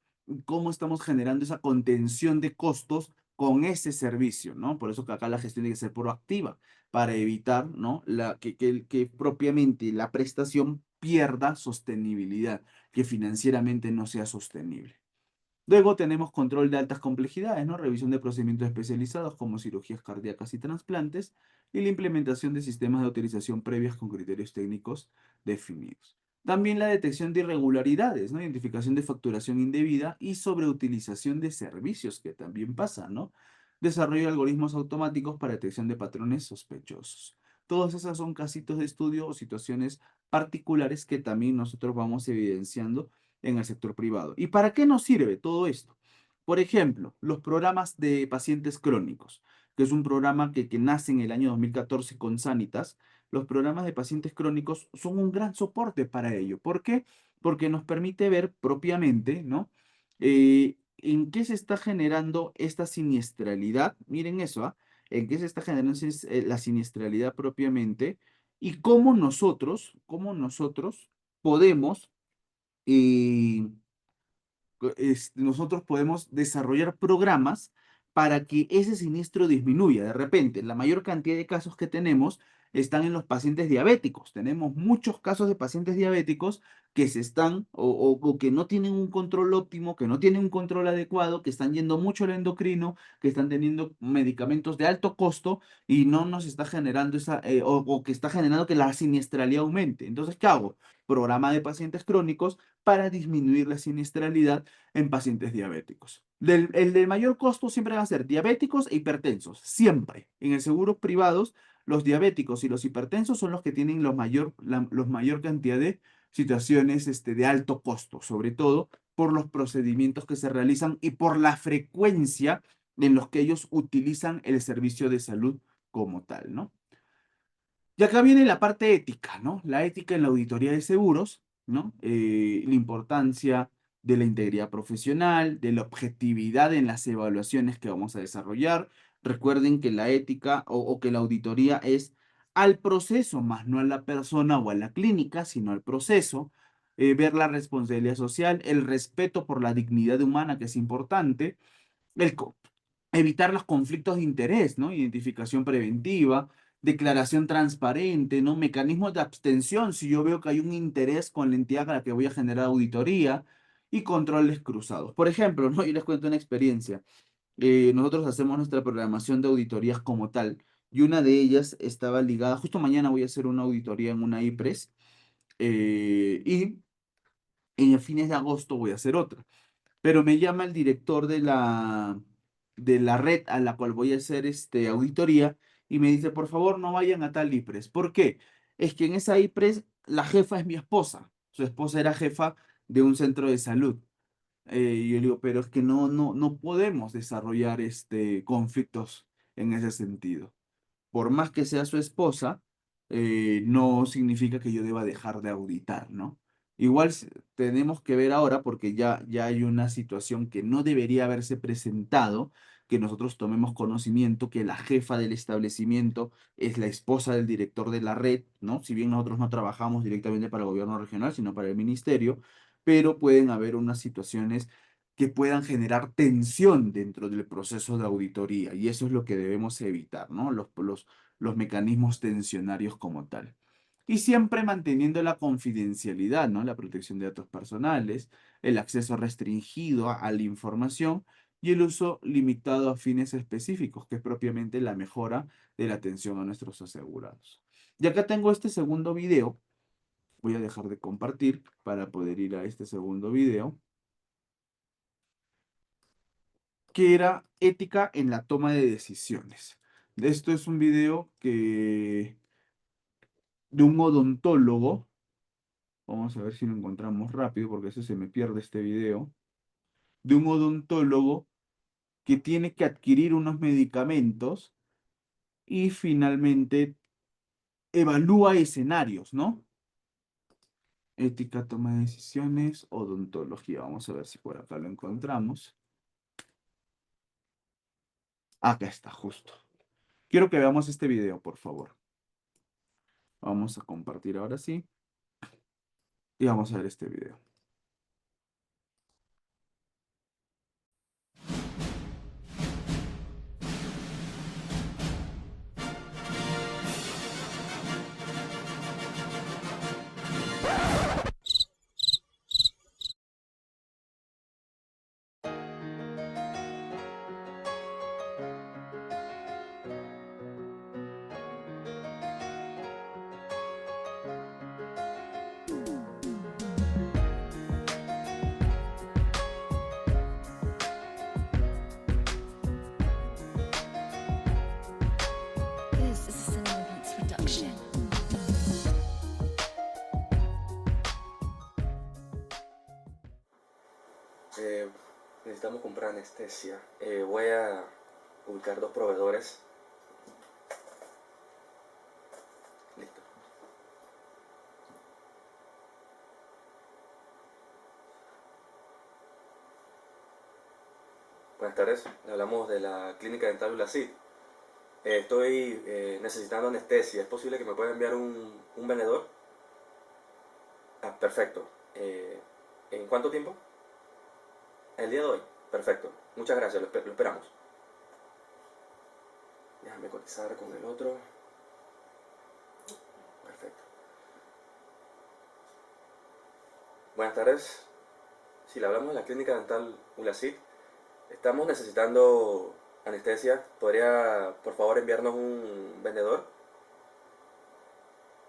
cómo estamos generando esa contención de costos con ese servicio, ¿no? Por eso que acá la gestión tiene que ser proactiva para evitar, ¿no? Que propiamente la prestación pierda sostenibilidad, que financieramente no sea sostenible. Luego tenemos control de altas complejidades, ¿no? Revisión de procedimientos especializados como cirugías cardíacas y trasplantes y la implementación de sistemas de autorización previas con criterios técnicos definidos. También la detección de irregularidades, ¿no? Identificación de facturación indebida y sobreutilización de servicios, que también pasa, ¿no? Desarrollo de algoritmos automáticos para detección de patrones sospechosos. Todas esas son casitos de estudio o situaciones particulares que también nosotros vamos evidenciando en el sector privado. ¿Y para qué nos sirve todo esto? Por ejemplo, los programas de pacientes crónicos, que es un programa que nace en el año 2014 con Sanitas. Los programas de pacientes crónicos son un gran soporte para ello. ¿Por qué? Porque nos permite ver propiamente, ¿no? En qué se está generando esta siniestralidad. Miren eso, ¿ah? En qué se está generando la siniestralidad propiamente y cómo nosotros podemos y nosotros podemos desarrollar programas para que ese siniestro disminuya. De repente, la mayor cantidad de casos que tenemos están en los pacientes diabéticos. Tenemos muchos casos de pacientes diabéticos que se están o que no tienen un control óptimo, que no tienen un control adecuado, que están yendo mucho al endocrino, que están teniendo medicamentos de alto costo y no nos está generando o que está generando que la siniestralidad aumente. Entonces, ¿qué hago? Programa de pacientes crónicos para disminuir la siniestralidad en pacientes diabéticos. El de mayor costo siempre van a ser diabéticos e hipertensos, siempre. En el seguro privados, los diabéticos y los hipertensos son los que tienen los mayor cantidad de situaciones de alto costo, sobre todo por los procedimientos que se realizan y por la frecuencia en los que ellos utilizan el servicio de salud como tal, ¿no? Y acá viene la parte ética, ¿no? La ética en la auditoría de seguros, ¿no? La importancia de la integridad profesional, de la objetividad en las evaluaciones que vamos a desarrollar. Recuerden que la ética o que la auditoría es al proceso, más no a la persona o a la clínica, sino al proceso. Ver la responsabilidad social, el respeto por la dignidad humana, que es importante, el, evitar los conflictos de interés, ¿no? Identificación preventiva, declaración transparente, ¿no? Mecanismos de abstención si yo veo que hay un interés con la entidad a la que voy a generar auditoría y controles cruzados. Por ejemplo, ¿no? Yo les cuento una experiencia. Nosotros hacemos nuestra programación de auditorías como tal y una de ellas estaba ligada, justo mañana voy a hacer una auditoría en una IPRES y en fines de agosto voy a hacer otra, pero me llama el director de la red a la cual voy a hacer auditoría y me dice, por favor, no vayan a tal IPRES. ¿Por qué? Es que en esa IPRES la jefa es mi esposa. Su esposa era jefa de un centro de salud. Y yo le digo, pero es que no podemos desarrollar conflictos en ese sentido. Por más que sea su esposa, no significa que yo deba dejar de auditar, ¿no? Igual tenemos que ver ahora, porque ya hay una situación que no debería haberse presentado, que nosotros tomemos conocimiento que la jefa del establecimiento es la esposa del director de la red, ¿no? Si bien nosotros no trabajamos directamente para el gobierno regional, sino para el ministerio, pero pueden haber unas situaciones que puedan generar tensión dentro del proceso de auditoría, y eso es lo que debemos evitar, ¿no? Los mecanismos tensionarios como tal. Y siempre manteniendo la confidencialidad, ¿no? La protección de datos personales, el acceso restringido a la información y el uso limitado a fines específicos, que es propiamente la mejora de la atención a nuestros asegurados. Y acá tengo este segundo video. Voy a dejar de compartir para poder ir a este segundo video, que era ética en la toma de decisiones. Esto es un video de un odontólogo. Vamos a ver si lo encontramos rápido porque eso se me pierde este video. De un odontólogo que tiene que adquirir unos medicamentos y finalmente evalúa escenarios, ¿no? Ética, toma de decisiones, odontología. Vamos a ver si por acá lo encontramos. Acá está, justo. Quiero que veamos este video, por favor. Vamos a compartir ahora sí. Y vamos a ver este video. This is a Cinema Beats production. Necesitamos comprar anestesia. Voy a ubicar 2 proveedores. Listo. Buenas tardes. Hablamos de la clínica dental Ulacid. Estoy necesitando anestesia. ¿Es posible que me pueda enviar un vendedor? Ah, perfecto. ¿En cuánto tiempo? El día de hoy. Perfecto. Muchas gracias. Lo esperamos. Déjame cotizar con el otro. Perfecto. Buenas tardes. Si le hablamos de la clínica dental Ulacid, estamos necesitando anestesia. ¿Podría, por favor, enviarnos un vendedor?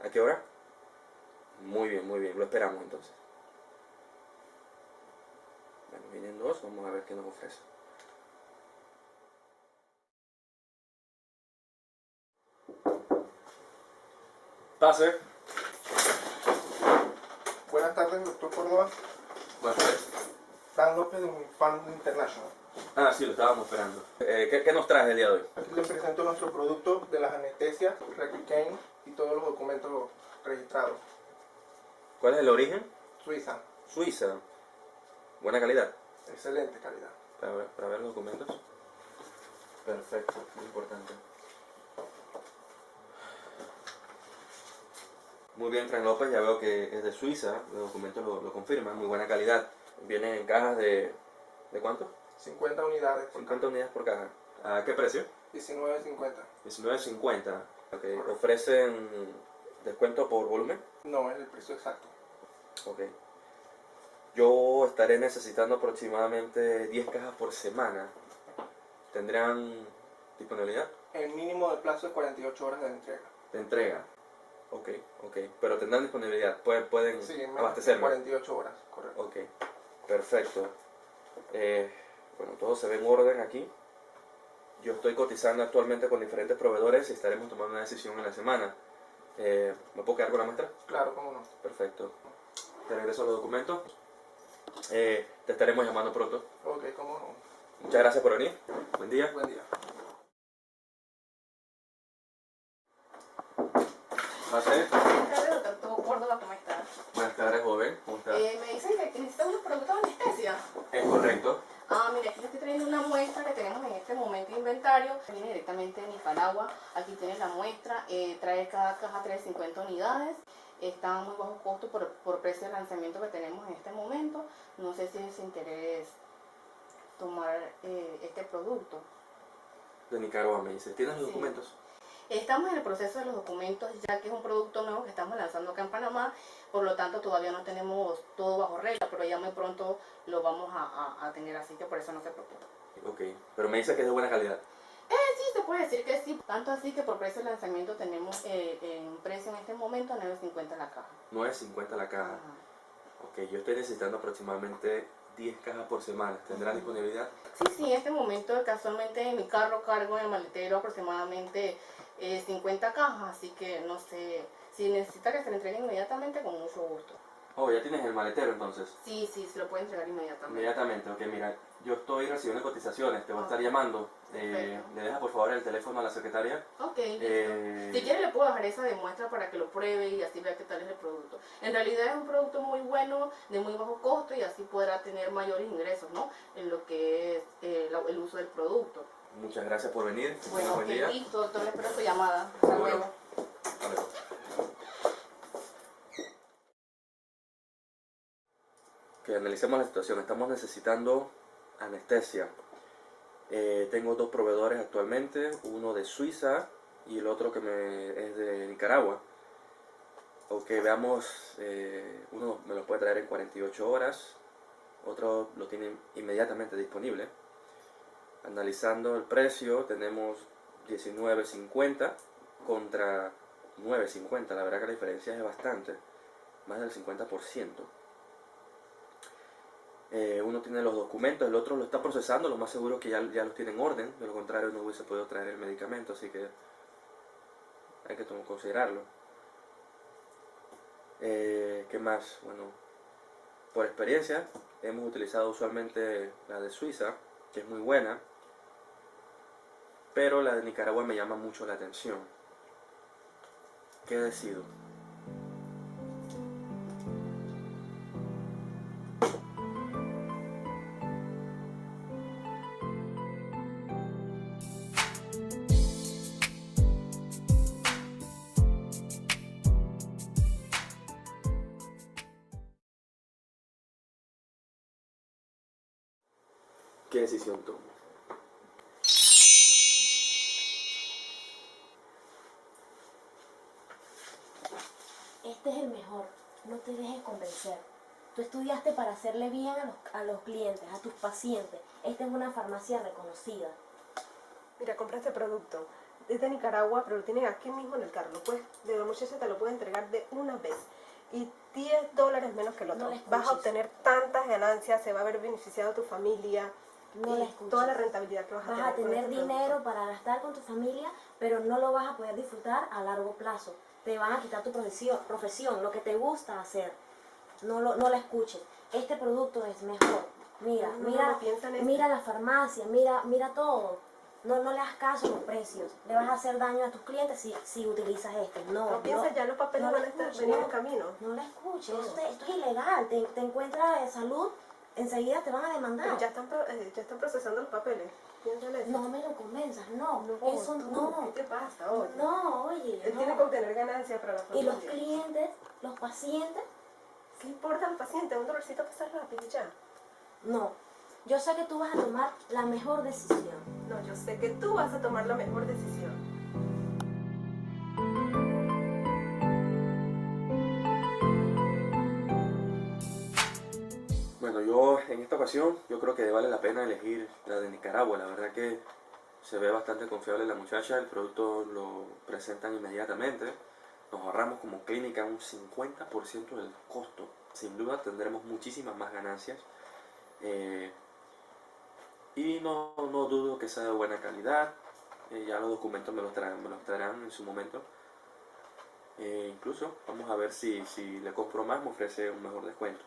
¿A qué hora? Muy bien, muy bien. Lo esperamos entonces. Bueno, vienen 2. Vamos a ver qué nos ofrece. Pase. Buenas tardes, doctor Córdoba. Buenas tardes. Dan López de Fan International. Ah, sí, lo estábamos esperando. ¿Qué nos traes el día de hoy? Aquí les presento nuestro producto de las anestesias, Replicaine y todos los documentos registrados. ¿Cuál es el origen? Suiza, Suiza. Buena calidad. excelente calidad. Para ver los documentos. Perfecto, muy importante. Muy bien, Fran López, ya veo que es de Suiza, los documentos lo confirman, muy buena calidad. Vienen en cajas ¿de cuánto? 50 unidades por 50 unidades por caja. ¿A qué precio? 19.50. 19.50. Okay. ¿Ofrecen descuento por volumen? No, es el precio exacto. Ok. Yo estaré necesitando aproximadamente 10 cajas por semana. ¿Tendrán disponibilidad El mínimo de plazo es 48 horas de entrega. de entrega? Ok, ok. Pero tendrán disponibilidad. Pueden Sí, en menos de abastecerme. 48 horas, correcto. Ok, perfecto. Bueno, todo se ve en orden aquí. Yo estoy cotizando actualmente con diferentes proveedores y estaremos tomando una decisión en la semana. ¿Me puedo quedar con la muestra? Claro, cómo no. Perfecto. Te regreso los documentos. Te estaremos llamando pronto. Ok, cómo no. Muchas gracias por venir. Buen día. Buen día. Pase. Buenas tardes, doctor Córdoba, ¿cómo estás? Buenas tardes, joven. ¿Cómo está? Me dicen que necesita unos productos de anestesia. Es correcto. Mira, aquí le estoy trayendo una muestra que tenemos en este momento de inventario. Viene directamente de Nicaragua. Aquí tienes la muestra. Trae cada caja 350 unidades. Está a muy bajo costo por precio de lanzamiento que tenemos en este momento. No sé si es interés tomar este producto. De Nicaragua me dice. ¿Tienes los Sí. documentos? Estamos en el proceso de los documentos, ya que es un producto nuevo que estamos lanzando acá en Panamá, por lo tanto todavía no tenemos todo bajo regla, pero ya muy pronto lo vamos a tener, así que por eso no se preocupe. Ok. Pero me dice que es de buena calidad. Sí, se puede decir que sí, tanto así que por precio de lanzamiento tenemos un precio en este momento 9.50 la caja. 9.50 la caja. Ajá. Ok, yo estoy necesitando aproximadamente 10 cajas por semana. ¿Tendrán disponibilidad? Sí, en este momento casualmente en mi carro cargo en el maletero aproximadamente 50 cajas, así que no sé, si necesita que se le entregue inmediatamente, con mucho gusto. Oh, ya tienes el maletero entonces. Sí, se lo puede entregar inmediatamente. Inmediatamente, ok, mira, yo estoy recibiendo cotizaciones, te voy a estar llamando Perfecto. ¿Le deja por favor el teléfono a la secretaria? Ok, listo. Eh, Si quiere le puedo dejar esa de muestra para que lo pruebe y así vea qué tal es el producto. En realidad es un producto muy bueno, de muy bajo costo y así podrá tener mayores ingresos, ¿no? En lo que es el uso del producto. Muchas gracias por venir. Bueno, Buen ok, día. listo, doctor, le espero su llamada. Hasta Bueno. luego. Hasta luego. Que analicemos la situación. Estamos necesitando anestesia. Tengo dos proveedores actualmente, uno de Suiza y el otro que es de Nicaragua. Ok, veamos, uno me lo puede traer en 48 horas, otro lo tiene inmediatamente disponible. Analizando el precio, tenemos 19.50 contra 9.50. La verdad que la diferencia es bastante, más del 50%. Uno tiene los documentos, el otro lo está procesando, lo más seguro es que ya los tiene en orden, de lo contrario no hubiese podido traer el medicamento, así que hay que considerarlo. ¿Qué más? Bueno, por experiencia hemos utilizado usualmente la de Suiza, que es muy buena, pero la de Nicaragua me llama mucho la atención. ¿Qué decido? ¿Qué decisión tomo? Este es el mejor, no te dejes convencer. Tú estudiaste para hacerle bien a los clientes, a tus pacientes. Esta es una farmacia reconocida. Mira, compra este producto. Es de Nicaragua, pero lo tienen aquí mismo en el carro. De la muchacha te lo puede entregar de una vez. Y $10 menos que el otro. No le Vas a escuches. obtener tantas ganancias, se va a ver beneficiado tu familia. No y la escuches. toda la rentabilidad que vas a Vas tener. a con tener este dinero producto. para gastar con tu familia, pero no lo vas a poder disfrutar a largo plazo. Te van a quitar tu profesión, lo que te gusta hacer. No la escuches. Este producto es mejor. Mira, No, piensa en esto. mira la farmacia, mira todo. No le hagas caso a los precios. Le vas a hacer daño a tus clientes si utilizas este. No piensa, ya los papeles no van la a estar escuches, venir no. en camino. No la escuches, No. esto es ilegal. Te encuentras de salud, enseguida te van a demandar. Pero ya están procesando los papeles. Piensa en eso. No me lo convenzas, no. No, Eso tú, no. ¿qué te pasa? Oye. No, oye, Él no. tiene que obtener ganancias para la Y familia. los clientes, los pacientes, ¿Qué importa al paciente? Un dolorcito pasa rápido y ya. no. Yo sé que tú vas a tomar la mejor decisión. No, yo sé que tú vas a tomar la mejor decisión. Bueno, yo en esta ocasión yo creo que vale la pena elegir la de Nicaragua. La verdad que se ve bastante confiable la muchacha, el producto lo presentan inmediatamente. Nos ahorramos como clínica un 50% del costo. Sin duda tendremos muchísimas más ganancias. Y no dudo que sea de buena calidad. Ya los documentos me los traerán en su momento. Incluso vamos a ver si le compro más me ofrece un mejor descuento.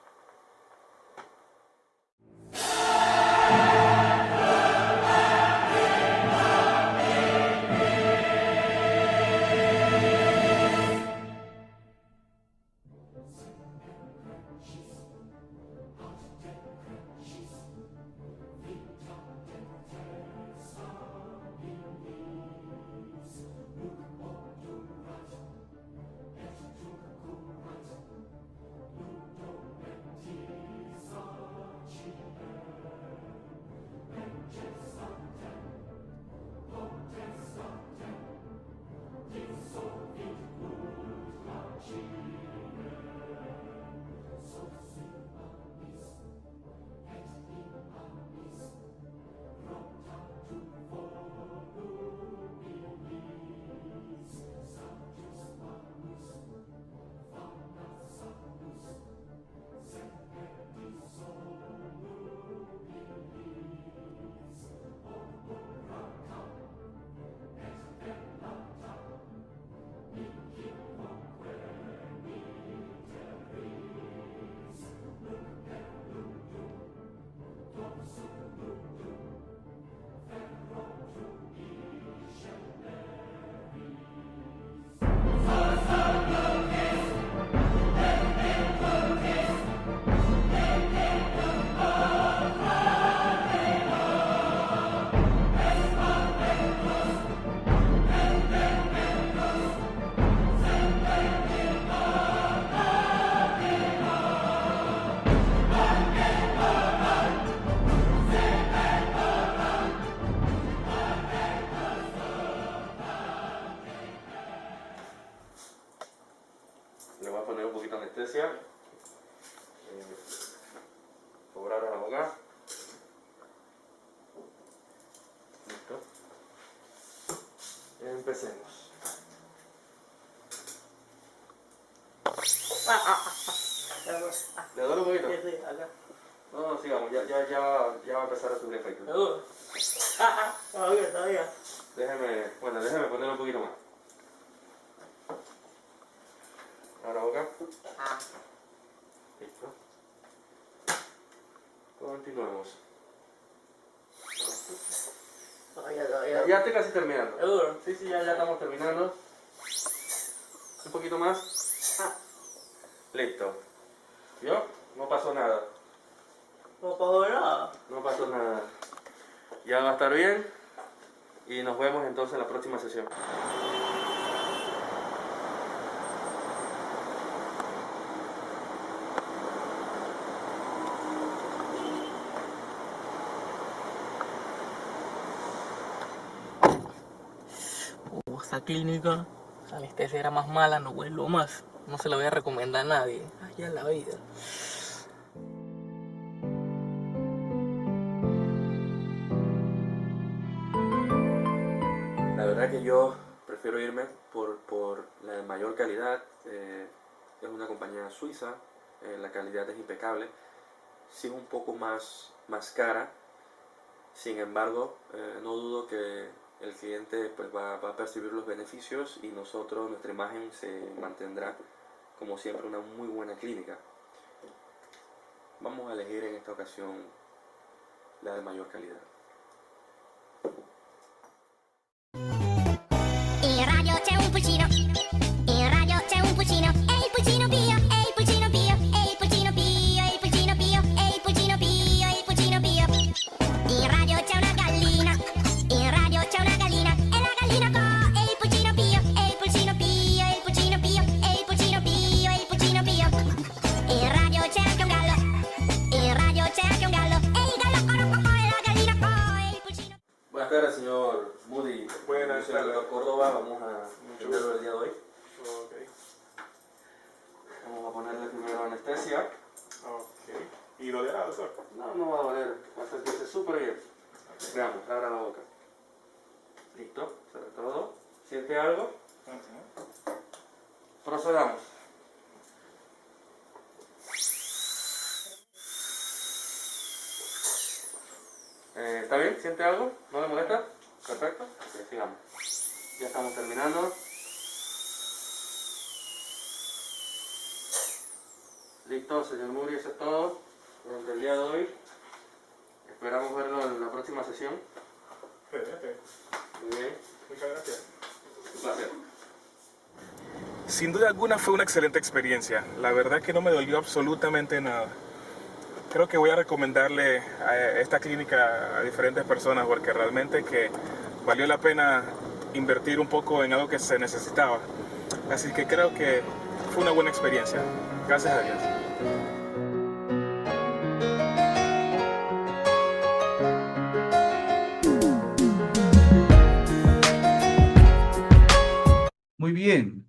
poquito de anestesia. Por ahora la boca. Listo. Empecemos. ¿Le duele un poquito? Sí, sí, acá. No, sigamos, ya va a empezar a subir efecto. Seguro. Todavía. Déjeme ponerlo un poquito más. Ahora boca. Listo. Continuemos. Todavía. Ya estoy casi terminando. Seguro. Sí, ya estamos terminando. Un poquito más. Listo. ¿Vio? No pasó nada. No pasó nada. No pasó nada. Ya va a estar bien. Y nos vemos entonces en la próxima sesión. Esa clínica, esa anestesia era más mala, no vuelvo más. No se la voy a recomendar a nadie. Allá en la vida. La verdad que yo prefiero irme por la de mayor calidad. Es una compañía suiza, la calidad es impecable. Sí es un poco más cara, sin embargo, no dudo que el cliente pues, va a percibir los beneficios y nuestra imagen se mantendrá como siempre una muy buena clínica. Vamos a elegir en esta ocasión la de mayor calidad. In radio c'è un pulcino, in radio c'è un pulcino, e il pulcino pio, e il pulcino pio, e il pulcino pio, e il pulcino pio, e il pulcino pio, e il pulcino pio. In radio c'è una gallina, e la gallina co, e il pulcino pio, e il pulcino pio, e il pulcino pio, e il pulcino pio, e il pulcino pio. In radio c'è anche un gallo, in radio c'è anche un gallo, e il gallo co, e la gallina co, e il pulcino. Buenas tardes, señor Moody. Buenas Soy el tardes. doctor Córdoba. Vamos a Mucho atenderlo el día de hoy. Ok. Vamos a ponerle primero anestesia. Ok. ¿Y dolerá, doctor? No va a doler, va a sentirse súper bien. Veamos, abra la boca. Listo, sobre todo. ¿Siente algo? Procedamos. ¿Está bien? ¿Siente algo? ¿No le molesta? Perfecto. Ok, sigamos. Ya estamos terminando. Listo, señor Muri, eso es todo durante el día de hoy. Esperamos verlo en la próxima sesión. Excelente. Muy bien. Muchas gracias. Un placer. Sin duda alguna fue una excelente experiencia. La verdad que no me dolió absolutamente nada. Creo que voy a recomendarle a esta clínica a diferentes personas porque realmente que valió la pena invertir un poco en algo que se necesitaba. Así que creo que fue una buena experiencia. Gracias a Dios. Muy bien.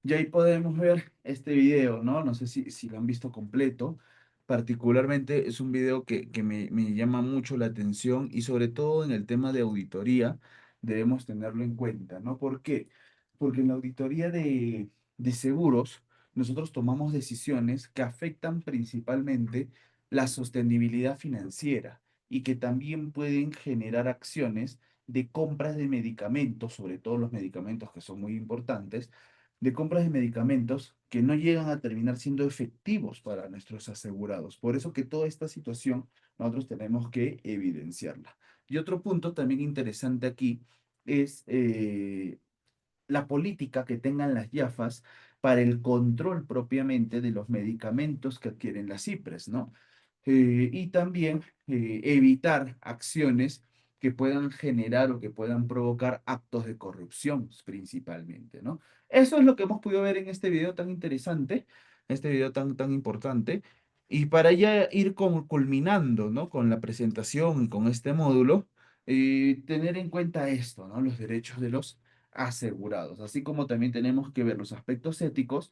Y ahí podemos ver este video, ¿no? No sé si lo han visto completo. Particularmente es un video que me llama mucho la atención y sobre todo en el tema de auditoría debemos tenerlo en cuenta, ¿no? ¿Por qué? Porque en la auditoría de seguros nosotros tomamos decisiones que afectan principalmente la sostenibilidad financiera y que también pueden generar acciones de compras de medicamentos, sobre todo los medicamentos que son muy importantes, de compras de medicamentos que no llegan a terminar siendo efectivos para nuestros asegurados. Por eso que toda esta situación nosotros tenemos que evidenciarla. Y otro punto también interesante aquí es la política que tengan las IAFAS para el control propiamente de los medicamentos que adquieren las IPRES, ¿no? Y también evitar acciones que puedan generar o que puedan provocar actos de corrupción principalmente, ¿no? Eso es lo que hemos podido ver en este video tan interesante, este video tan importante. Y para ya ir culminando, ¿no? Con la presentación y con este módulo, tener en cuenta esto, ¿no? Los derechos de los asegurados, así como también tenemos que ver los aspectos éticos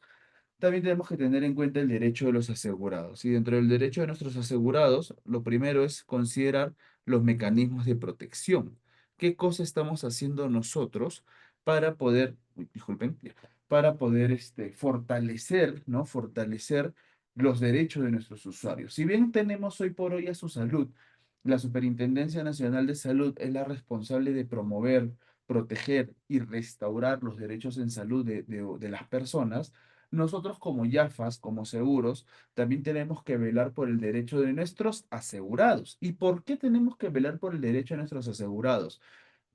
también tenemos que tener en cuenta el derecho de los asegurados. Y dentro del derecho de nuestros asegurados, lo primero es considerar los mecanismos de protección. ¿Qué cosa estamos haciendo nosotros para poder, uy, disculpen, ya, para poder fortalecer, ¿no? Fortalecer los derechos de nuestros usuarios? Si bien tenemos hoy por hoy a su salud, la Superintendencia Nacional de Salud es la responsable de promover, proteger y restaurar los derechos en salud de las personas. Nosotros como YAFAS, como seguros, también tenemos que velar por el derecho de nuestros asegurados. ¿Y por qué tenemos que velar por el derecho de nuestros asegurados?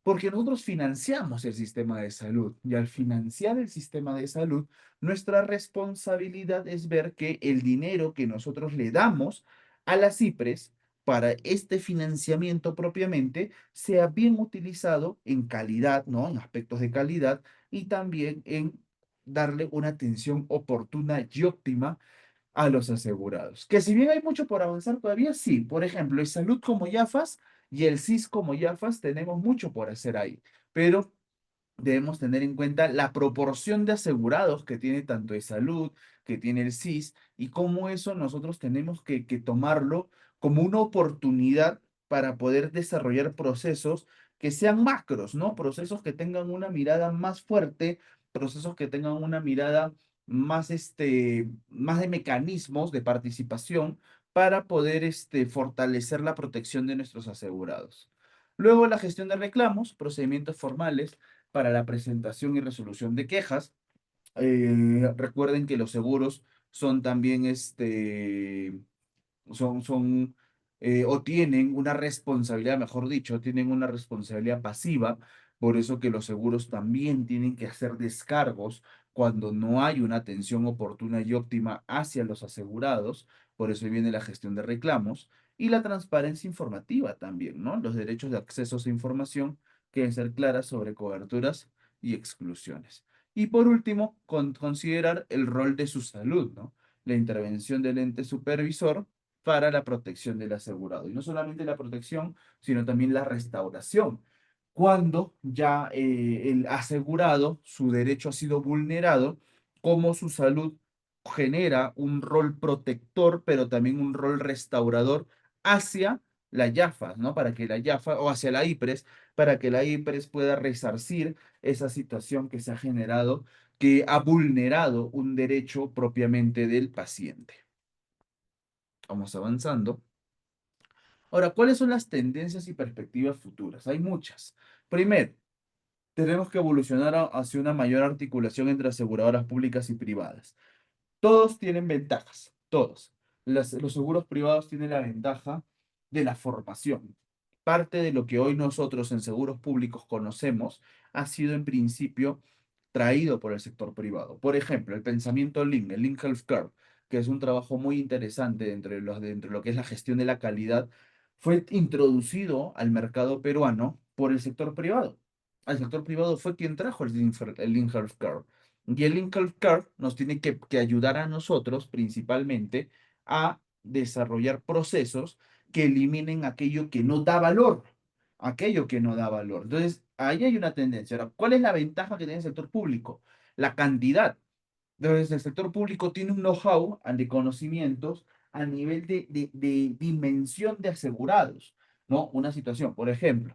Porque nosotros financiamos el sistema de salud y al financiar el sistema de salud, nuestra responsabilidad es ver que el dinero que nosotros le damos a las IPRES para este financiamiento propiamente sea bien utilizado en calidad, ¿no? En aspectos de calidad y también en darle una atención oportuna y óptima a los asegurados. Que si bien hay mucho por avanzar todavía, sí. Por ejemplo, en salud como YAFAS y el SIS como YAFAS tenemos mucho por hacer ahí. Pero debemos tener en cuenta la proporción de asegurados que tiene tanto el salud, que tiene el SIS, y cómo eso nosotros tenemos que tomarlo como una oportunidad para poder desarrollar procesos que sean macros, ¿no? Procesos que tengan una mirada más fuerte, procesos que tengan una mirada más, más de mecanismos de participación para poder fortalecer la protección de nuestros asegurados. Luego, la gestión de reclamos, procedimientos formales para la presentación y resolución de quejas. Recuerden que los seguros son también o tienen una responsabilidad, mejor dicho, tienen una responsabilidad pasiva, por eso que los seguros también tienen que hacer descargos cuando no hay una atención oportuna y óptima hacia los asegurados, por eso viene la gestión de reclamos y la transparencia informativa también, ¿no? Los derechos de acceso a esa información que deben ser claras sobre coberturas y exclusiones. Y por último, considerar el rol de su salud, ¿no? La intervención del ente supervisor para la protección del asegurado. Y no solamente la protección, sino también la restauración. Cuando ya el asegurado, su derecho ha sido vulnerado, como su salud genera un rol protector, pero también un rol restaurador hacia la YAFA, ¿no? Para que la YAFA, o hacia la IPRES, para que la IPRES pueda resarcir esa situación que se ha generado, que ha vulnerado un derecho propiamente del paciente. Vamos avanzando. Ahora, ¿cuáles son las tendencias y perspectivas futuras? Hay muchas. Primero, tenemos que evolucionar hacia una mayor articulación entre aseguradoras públicas y privadas. Todos tienen ventajas, todos. Los seguros privados tienen la ventaja de la formación. Parte de lo que hoy nosotros en seguros públicos conocemos ha sido en principio traído por el sector privado. Por ejemplo, el pensamiento Lean, el Lean Health Curve, que es un trabajo muy interesante dentro de lo que es la gestión de la calidad, fue introducido al mercado peruano por el sector privado. El sector privado fue quien trajo el Lean Health Curve. Y el Lean Health Curve nos tiene que ayudar a nosotros principalmente a desarrollar procesos que eliminen aquello que no da valor, aquello que no da valor. Entonces, ahí hay una tendencia. Ahora, ¿cuál es la ventaja que tiene el sector público? La cantidad. Entonces, el sector público tiene un know-how de conocimientos a nivel de dimensión de asegurados, ¿no? Una situación, por ejemplo,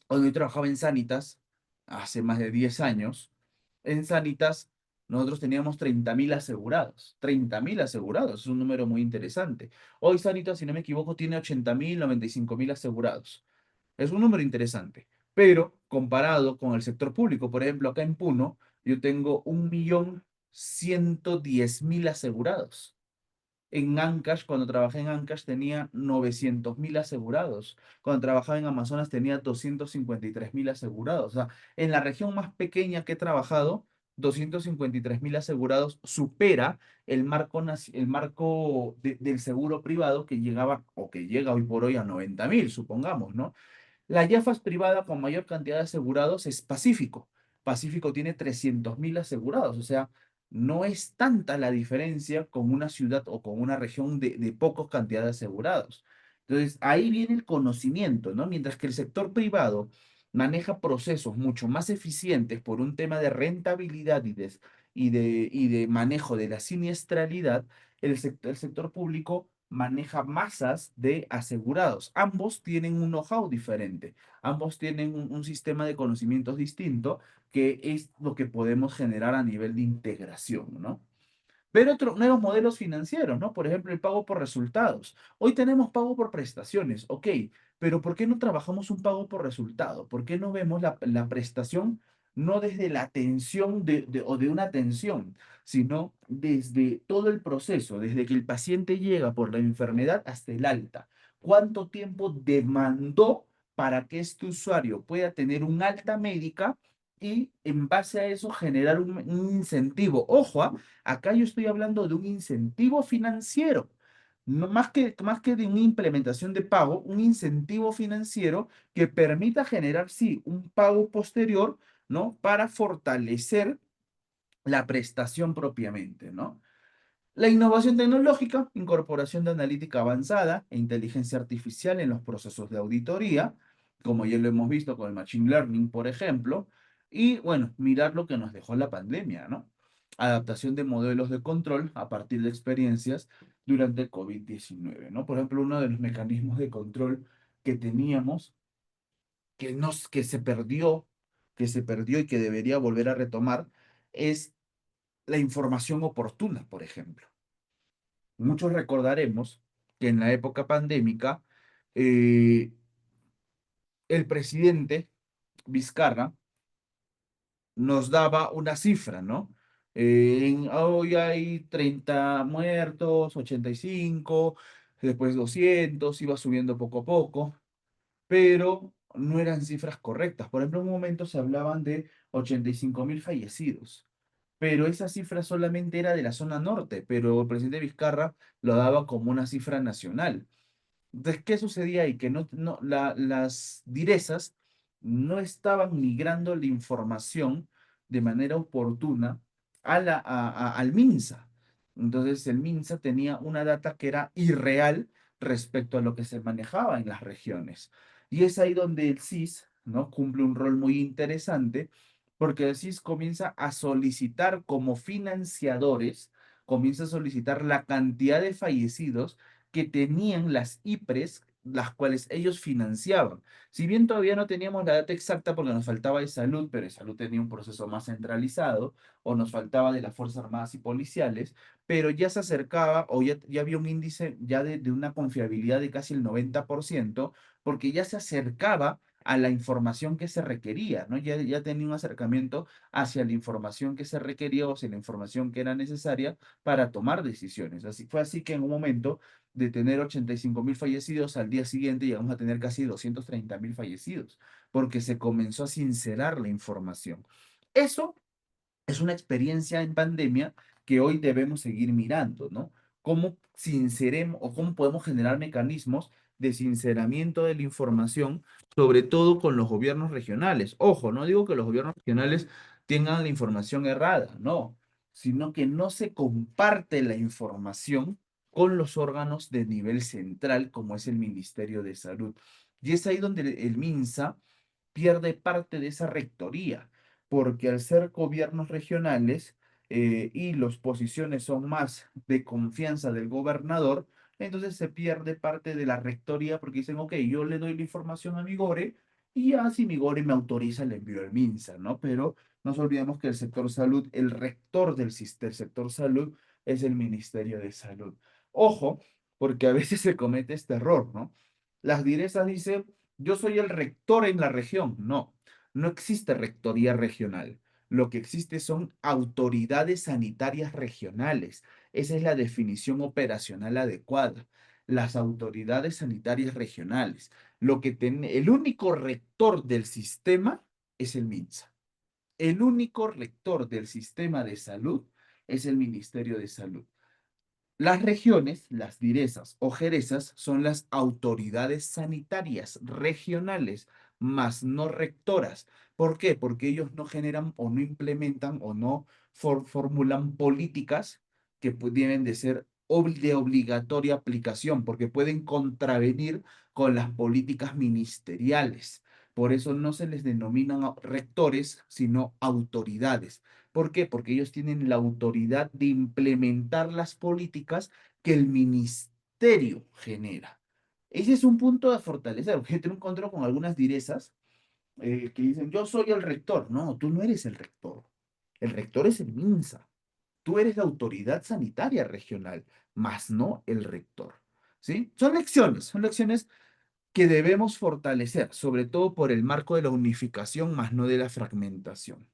cuando yo trabajaba en Sanitas, hace más de 10 años, en Sanitas nosotros teníamos 30.000 asegurados. 30.000 asegurados, es un número muy interesante. Hoy Sanitas, si no me equivoco, tiene 80.000, 95.000 asegurados. Es un número interesante, pero comparado con el sector público, por ejemplo, acá en Puno, yo tengo 1.110.000 asegurados. En Ancash, cuando trabajé en Ancash, tenía 900.000 asegurados. Cuando trabajaba en Amazonas, tenía 253.000 asegurados. O sea, en la región más pequeña que he trabajado, 253.000 asegurados supera el marco del seguro privado que llegaba o que llega hoy por hoy a 90.000, supongamos, ¿no? La YAFAS privada con mayor cantidad de asegurados es Pacífico. Pacífico tiene 300.000 asegurados, o sea, no es tanta la diferencia con una ciudad o con una región de pocos cantidad de asegurados. Entonces, ahí viene el conocimiento, ¿no? Mientras que el sector privado maneja procesos mucho más eficientes por un tema de rentabilidad y de manejo de la siniestralidad, el sector público maneja masas de asegurados. Ambos tienen un know-how diferente, ambos tienen un sistema de conocimientos distinto, que es lo que podemos generar a nivel de integración, ¿no? Ver otros nuevos modelos financieros, ¿no? Por ejemplo, el pago por resultados. Hoy tenemos pago por prestaciones, ok, pero ¿por qué no trabajamos un pago por resultado? ¿Por qué no vemos la prestación no desde la atención o de una atención, sino desde todo el proceso, desde que el paciente llega por la enfermedad hasta el alta? ¿Cuánto tiempo demandó para que este usuario pueda tener un alta médica y en base a eso generar un incentivo? Ojo, acá yo estoy hablando de un incentivo financiero, no, más que de una implementación de pago, un incentivo financiero que permita generar, sí, un pago posterior, ¿no? Para fortalecer la prestación propiamente, ¿no? La innovación tecnológica, incorporación de analítica avanzada e inteligencia artificial en los procesos de auditoría, como ya lo hemos visto con el Machine Learning, por ejemplo, y bueno, mirar lo que nos dejó la pandemia, ¿no? Adaptación de modelos de control a partir de experiencias durante el COVID-19, ¿no? Por ejemplo, uno de los mecanismos de control que teníamos, que se perdió y que debería volver a retomar, es la información oportuna, por ejemplo. Muchos recordaremos que en la época pandémica, eh, el presidente Vizcarra nos daba una cifra, ¿no? Hoy hay 30 muertos, 85, después 200, iba subiendo poco a poco, pero no eran cifras correctas. Por ejemplo, en un momento se hablaban de 85.000 fallecidos, pero esa cifra solamente era de la zona norte, pero el presidente Vizcarra lo daba como una cifra nacional. Entonces, ¿qué sucedía ahí? Que las direzas no estaban migrando la información de manera oportuna al MINSA. Entonces, el MINSA tenía una data que era irreal respecto a lo que se manejaba en las regiones. Y es ahí donde el CIS, ¿no? Cumple un rol muy interesante, porque el CIS comienza a solicitar como financiadores, comienza a solicitar la cantidad de fallecidos que tenían las IPRES, las cuales ellos financiaban. Si bien todavía no teníamos la data exacta porque nos faltaba de salud, pero de salud tenía un proceso más centralizado, o nos faltaba de las Fuerzas Armadas y policiales, pero ya se acercaba, o ya había un índice ya de una confiabilidad de casi el 90%, porque ya se acercaba a la información que se requería, ¿no? Ya tenía un acercamiento hacia la información que se requería o hacia la información que era necesaria para tomar decisiones. Fue así que en un momento de tener 85.000 fallecidos, al día siguiente llegamos a tener casi 230.000 fallecidos, porque se comenzó a sincerar la información. Eso es una experiencia en pandemia que hoy debemos seguir mirando, ¿no? ¿Cómo sinceremos o cómo podemos generar mecanismos de sinceramiento de la información, sobre todo con los gobiernos regionales? Ojo, no digo que los gobiernos regionales tengan la información errada, no, sino que no se comparte la información con los órganos de nivel central, como es el Ministerio de Salud. Y es ahí donde el MINSA pierde parte de esa rectoría, porque al ser gobiernos regionales y las posiciones son más de confianza del gobernador, entonces se pierde parte de la rectoría porque dicen, ok, yo le doy la información a Migore y ya si Migore me autoriza le envío al MINSA, ¿no? Pero no nos olvidemos que el sector salud, el rector del sector salud es el Ministerio de Salud. Ojo, porque a veces se comete este error, ¿no? Las direzas dicen, yo soy el rector en la región. No, no existe rectoría regional. Lo que existe son autoridades sanitarias regionales. Esa es la definición operacional adecuada. Las autoridades sanitarias regionales. El único rector del sistema es el MINSA. El único rector del sistema de salud es el Ministerio de Salud. Las regiones, las direzas o jerezas, son las autoridades sanitarias regionales, más no rectoras. ¿Por qué? Porque ellos no generan o no implementan o no formulan políticas que deben de ser de obligatoria aplicación, porque pueden contravenir con las políticas ministeriales. Por eso no se les denominan rectores, sino autoridades. ¿Por qué? Porque ellos tienen la autoridad de implementar las políticas que el ministerio genera. Ese es un punto a fortalecer, porque yo me encuentro con algunas direzas que dicen, yo soy el rector. No, tú no eres el rector. El rector es el MINSA. Tú eres la autoridad sanitaria regional, más no el rector. ¿Sí? Son lecciones que debemos fortalecer, sobre todo por el marco de la unificación, más no de la fragmentación.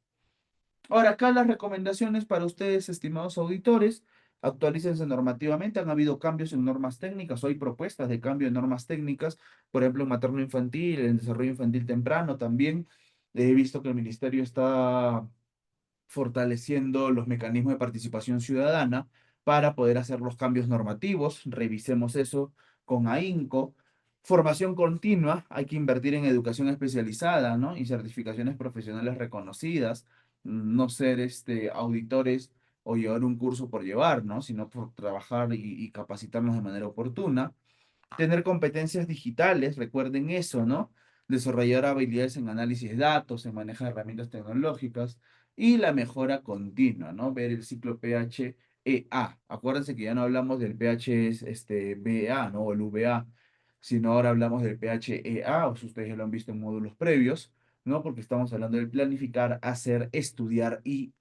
Ahora, acá las recomendaciones para ustedes, estimados auditores, actualícense normativamente. Han habido cambios en normas técnicas, o hay propuestas de cambio en normas técnicas, por ejemplo, en materno-infantil, en desarrollo infantil temprano también. He visto que el ministerio está fortaleciendo los mecanismos de participación ciudadana para poder hacer los cambios normativos. Revisemos eso con AINCO. Formación continua, hay que invertir en educación especializada, ¿no? Y certificaciones profesionales reconocidas, no ser auditores o llevar un curso por llevar, ¿no? Sino por trabajar y capacitarnos de manera oportuna. Tener competencias digitales, recuerden eso, ¿no? Desarrollar habilidades en análisis de datos, en manejo de herramientas tecnológicas y la mejora continua, ¿no? Ver el ciclo PH-EA. Acuérdense que ya no hablamos del PH BA, ¿no? O el VA, sino ahora hablamos del PH-EA, o si ustedes ya lo han visto en módulos previos, ¿no? Porque estamos hablando de planificar, hacer, estudiar y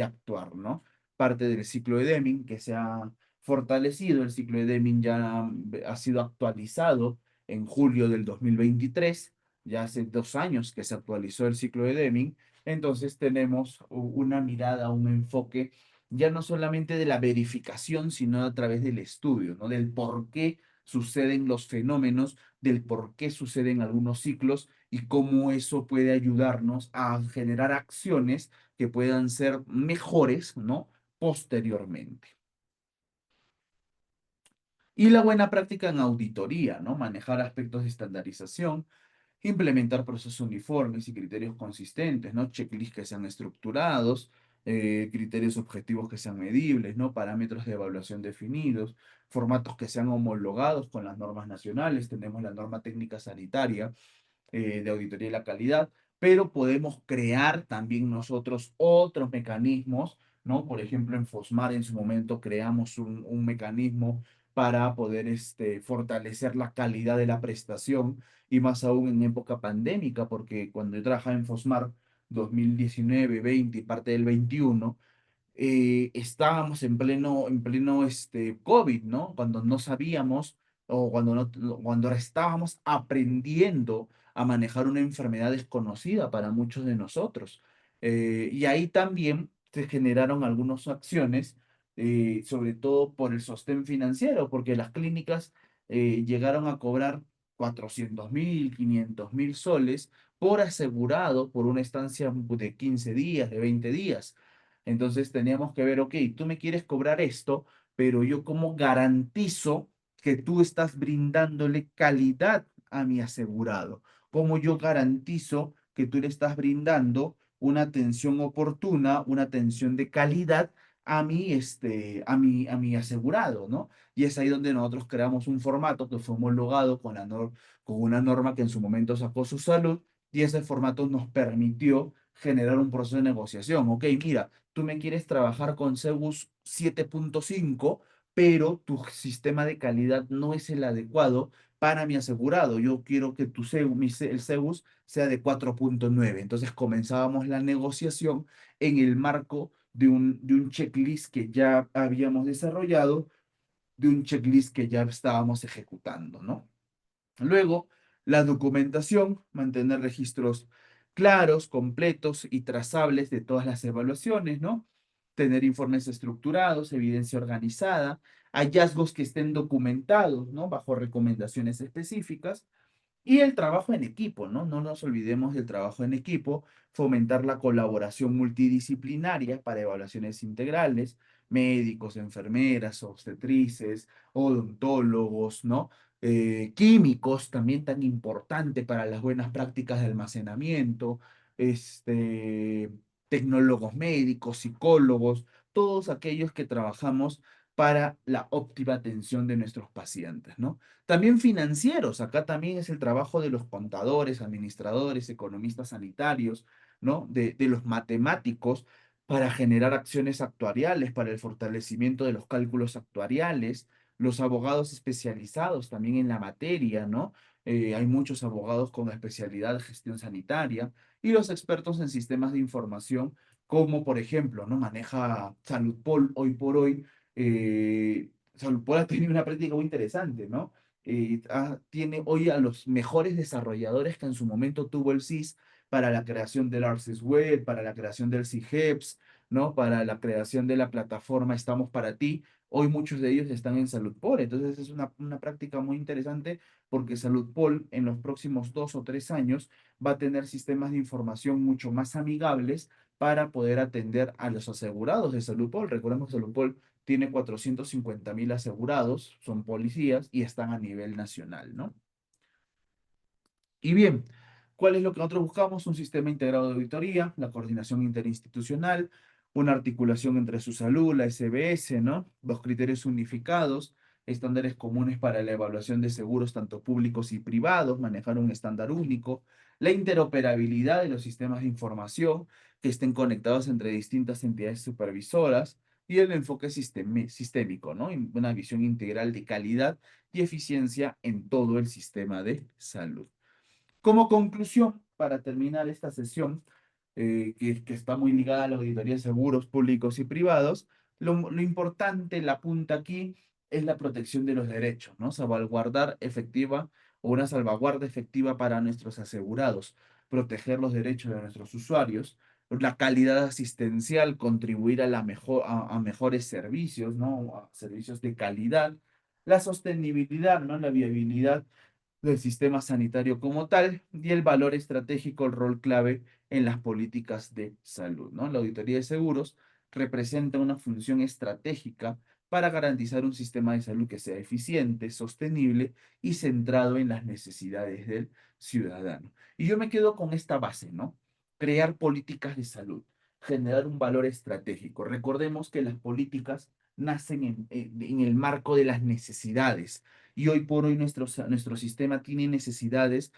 actuar, ¿no? Parte del ciclo de Deming que se ha fortalecido. El ciclo de Deming ya ha sido actualizado en julio del 2023, ya hace 2 años que se actualizó el ciclo de Deming. Entonces tenemos una mirada, un enfoque ya no solamente de la verificación, sino a través del estudio, ¿no? Del por qué suceden los fenómenos, del por qué suceden algunos ciclos y cómo eso puede ayudarnos a generar acciones que puedan ser mejores, ¿no? Posteriormente. Y la buena práctica en auditoría, ¿no? Manejar aspectos de estandarización, implementar procesos uniformes y criterios consistentes, ¿no? Checklists que sean estructurados, criterios objetivos que sean medibles, ¿no? Parámetros de evaluación definidos, formatos que sean homologados con las normas nacionales. Tenemos la norma técnica sanitaria de auditoría de la calidad, pero podemos crear también nosotros otros mecanismos, ¿no? Por ejemplo, en FOSMAR en su momento creamos un mecanismo para poder fortalecer la calidad de la prestación y más aún en época pandémica, porque cuando yo trabajaba en FOSMAR 2019, 20 y parte del 21, estábamos en pleno COVID, ¿no? Cuando no sabíamos o cuando estábamos aprendiendo a manejar una enfermedad desconocida para muchos de nosotros. Y ahí también se generaron algunas acciones, sobre todo por el sostén financiero, porque las clínicas llegaron a cobrar 400.000, 500.000 soles por asegurado por una estancia de 15 días, de 20 días. Entonces teníamos que ver, ok, tú me quieres cobrar esto, pero yo cómo garantizo que tú estás brindándole calidad a mi asegurado. ¿Cómo yo garantizo que tú le estás brindando una atención oportuna, una atención de calidad a mi asegurado, ¿no? Y es ahí donde nosotros creamos un formato que fue homologado con una norma que en su momento sacó su salud, y ese formato nos permitió generar un proceso de negociación. Ok, mira, tú me quieres trabajar con Cebus 7.5, pero tu sistema de calidad no es el adecuado para mi asegurado. Yo quiero que el Cebus sea de 4.9. Entonces comenzábamos la negociación en el marco de un checklist que ya habíamos desarrollado, de un checklist que ya estábamos ejecutando, ¿no? Luego, la documentación, mantener registros claros, completos y trazables de todas las evaluaciones, ¿no? Tener informes estructurados, evidencia organizada, hallazgos que estén documentados, ¿no? Bajo recomendaciones específicas. Y el trabajo en equipo, ¿no? No nos olvidemos del trabajo en equipo, fomentar la colaboración multidisciplinaria para evaluaciones integrales, médicos, enfermeras, obstetrices, odontólogos, ¿no? Químicos, también tan importante para las buenas prácticas de almacenamiento, tecnólogos médicos, psicólogos, todos aquellos que trabajamos para la óptima atención de nuestros pacientes, ¿no? También financieros, acá también es el trabajo de los contadores, administradores, economistas sanitarios, ¿no? De los matemáticos para generar acciones actuariales, para el fortalecimiento de los cálculos actuariales, los abogados especializados también en la materia, ¿no? Hay muchos abogados con especialidad de gestión sanitaria y los expertos en sistemas de información, como por ejemplo, ¿no? Maneja SaludPol hoy por hoy. SaludPol ha tenido una práctica muy interesante, ¿no? Tiene hoy a los mejores desarrolladores que en su momento tuvo el SIS para la creación del ARCES Web, para la creación del CIGEPS, ¿no? Para la creación de la plataforma Estamos para ti. Hoy muchos de ellos están en SaludPol, entonces es una práctica muy interesante porque SaludPol en los próximos 2 o 3 años va a tener sistemas de información mucho más amigables para poder atender a los asegurados de SaludPol. Recordemos que SaludPol tiene 450.000 asegurados, son policías y están a nivel nacional, ¿no? Y bien, ¿cuál es lo que nosotros buscamos? Un sistema integrado de auditoría, la coordinación interinstitucional, una articulación entre su salud, la SBS, ¿no? Los criterios unificados, estándares comunes para la evaluación de seguros tanto públicos y privados, manejar un estándar único, la interoperabilidad de los sistemas de información que estén conectados entre distintas entidades supervisoras y el enfoque sistémico, ¿no? Una visión integral de calidad y eficiencia en todo el sistema de salud. Como conclusión, para terminar esta sesión, que está muy ligada a la auditoría de seguros públicos y privados, lo importante, la punta aquí, es la protección de los derechos, ¿no? Salvaguardar efectiva o una salvaguarda efectiva para nuestros asegurados, proteger los derechos de nuestros usuarios, la calidad asistencial, contribuir a, a mejores servicios, ¿no? A servicios de calidad, la sostenibilidad, ¿no? La viabilidad del sistema sanitario como tal y el valor estratégico, el rol clave en las políticas de salud, ¿no? La auditoría de seguros representa una función estratégica para garantizar un sistema de salud que sea eficiente, sostenible y centrado en las necesidades del ciudadano. Y yo me quedo con esta base, ¿no? Crear políticas de salud, generar un valor estratégico. Recordemos que las políticas nacen en el marco de las necesidades y hoy por hoy nuestro sistema tiene necesidades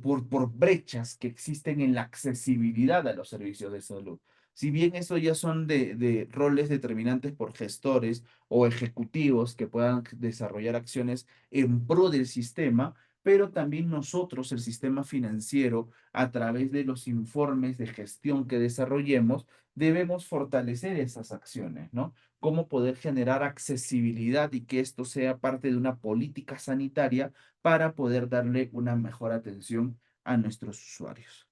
por brechas que existen en la accesibilidad a los servicios de salud. Si bien eso ya son de roles determinantes por gestores o ejecutivos que puedan desarrollar acciones en pro del sistema, pero también nosotros, el sistema financiero, a través de los informes de gestión que desarrollemos, debemos fortalecer esas acciones, ¿no? Cómo poder generar accesibilidad y que esto sea parte de una política sanitaria para poder darle una mejor atención a nuestros usuarios.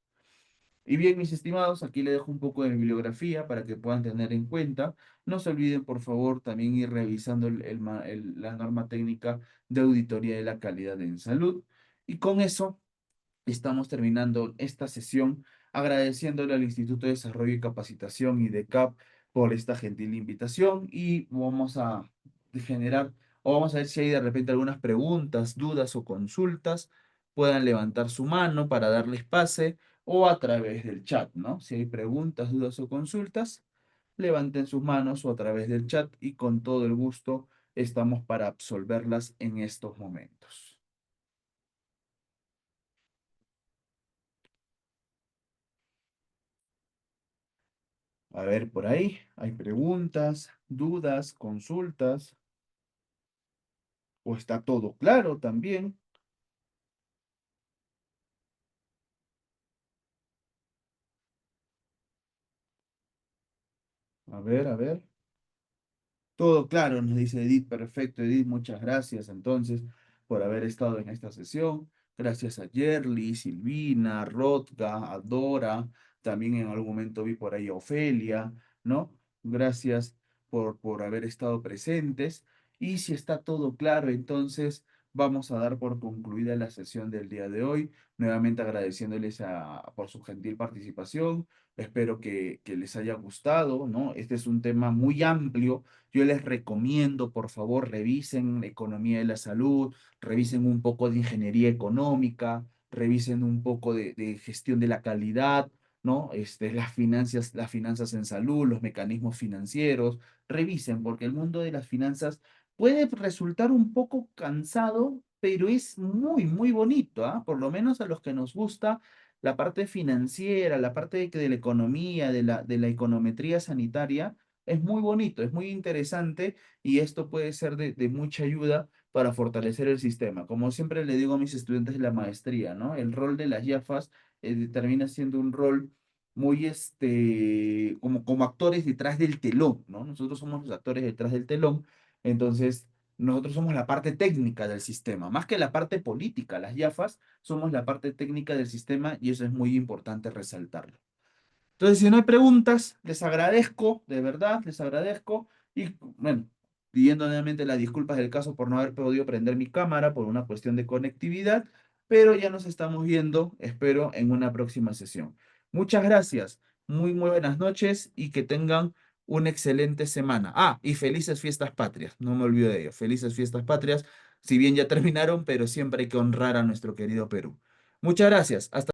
Y bien, mis estimados, aquí les dejo un poco de bibliografía para que puedan tener en cuenta. No se olviden, por favor, también ir revisando la norma técnica de auditoría de la calidad en salud. Y con eso estamos terminando esta sesión agradeciéndole al Instituto de Desarrollo y Capacitación IDECAP por esta gentil invitación y vamos a generar, o vamos a ver si hay de repente algunas preguntas, dudas o consultas, puedan levantar su mano para darles pase o a través del chat, ¿no? Si hay preguntas, dudas o consultas, levanten sus manos o a través del chat y con todo el gusto estamos para absolverlas en estos momentos. A ver, por ahí hay preguntas, dudas, consultas. ¿O está todo claro también? A ver, a ver. Todo claro, nos dice Edith. Perfecto, Edith. Muchas gracias entonces por haber estado en esta sesión. Gracias a Yerly, Silvina, Rodga, a Dora. También en algún momento vi por ahí a Ofelia, ¿no? Gracias por haber estado presentes. Y si está todo claro, entonces vamos a dar por concluida la sesión del día de hoy. Nuevamente agradeciéndoles por su gentil participación. Espero que les haya gustado, ¿no? Este es un tema muy amplio. Yo les recomiendo, por favor, revisen economía de la salud, revisen un poco de ingeniería económica, revisen un poco de gestión de la calidad, ¿no? Las finanzas en salud, los mecanismos financieros, revisen, porque el mundo de las finanzas puede resultar un poco cansado, pero es muy, muy bonito, ¿ah? Por lo menos a los que nos gusta la parte financiera, la parte de la economía, de la econometría sanitaria, es muy bonito, es muy interesante y esto puede ser de mucha ayuda para fortalecer el sistema. Como siempre le digo a mis estudiantes de la maestría, ¿no? El rol de las IAFAS termina siendo un rol muy, como actores detrás del telón, ¿no? Nosotros somos los actores detrás del telón, entonces nosotros somos la parte técnica del sistema, más que la parte política. Las IAFAS somos la parte técnica del sistema y eso es muy importante resaltarlo. Entonces, si no hay preguntas, les agradezco, de verdad, les agradezco. Y bueno, pidiendo nuevamente las disculpas del caso por no haber podido prender mi cámara por una cuestión de conectividad, pero ya nos estamos viendo, espero, en una próxima sesión. Muchas gracias, muy buenas noches y que tengan una excelente semana. Ah, y felices fiestas patrias, no me olvido de ello. Felices fiestas patrias, si bien ya terminaron, pero siempre hay que honrar a nuestro querido Perú. Muchas gracias. Hasta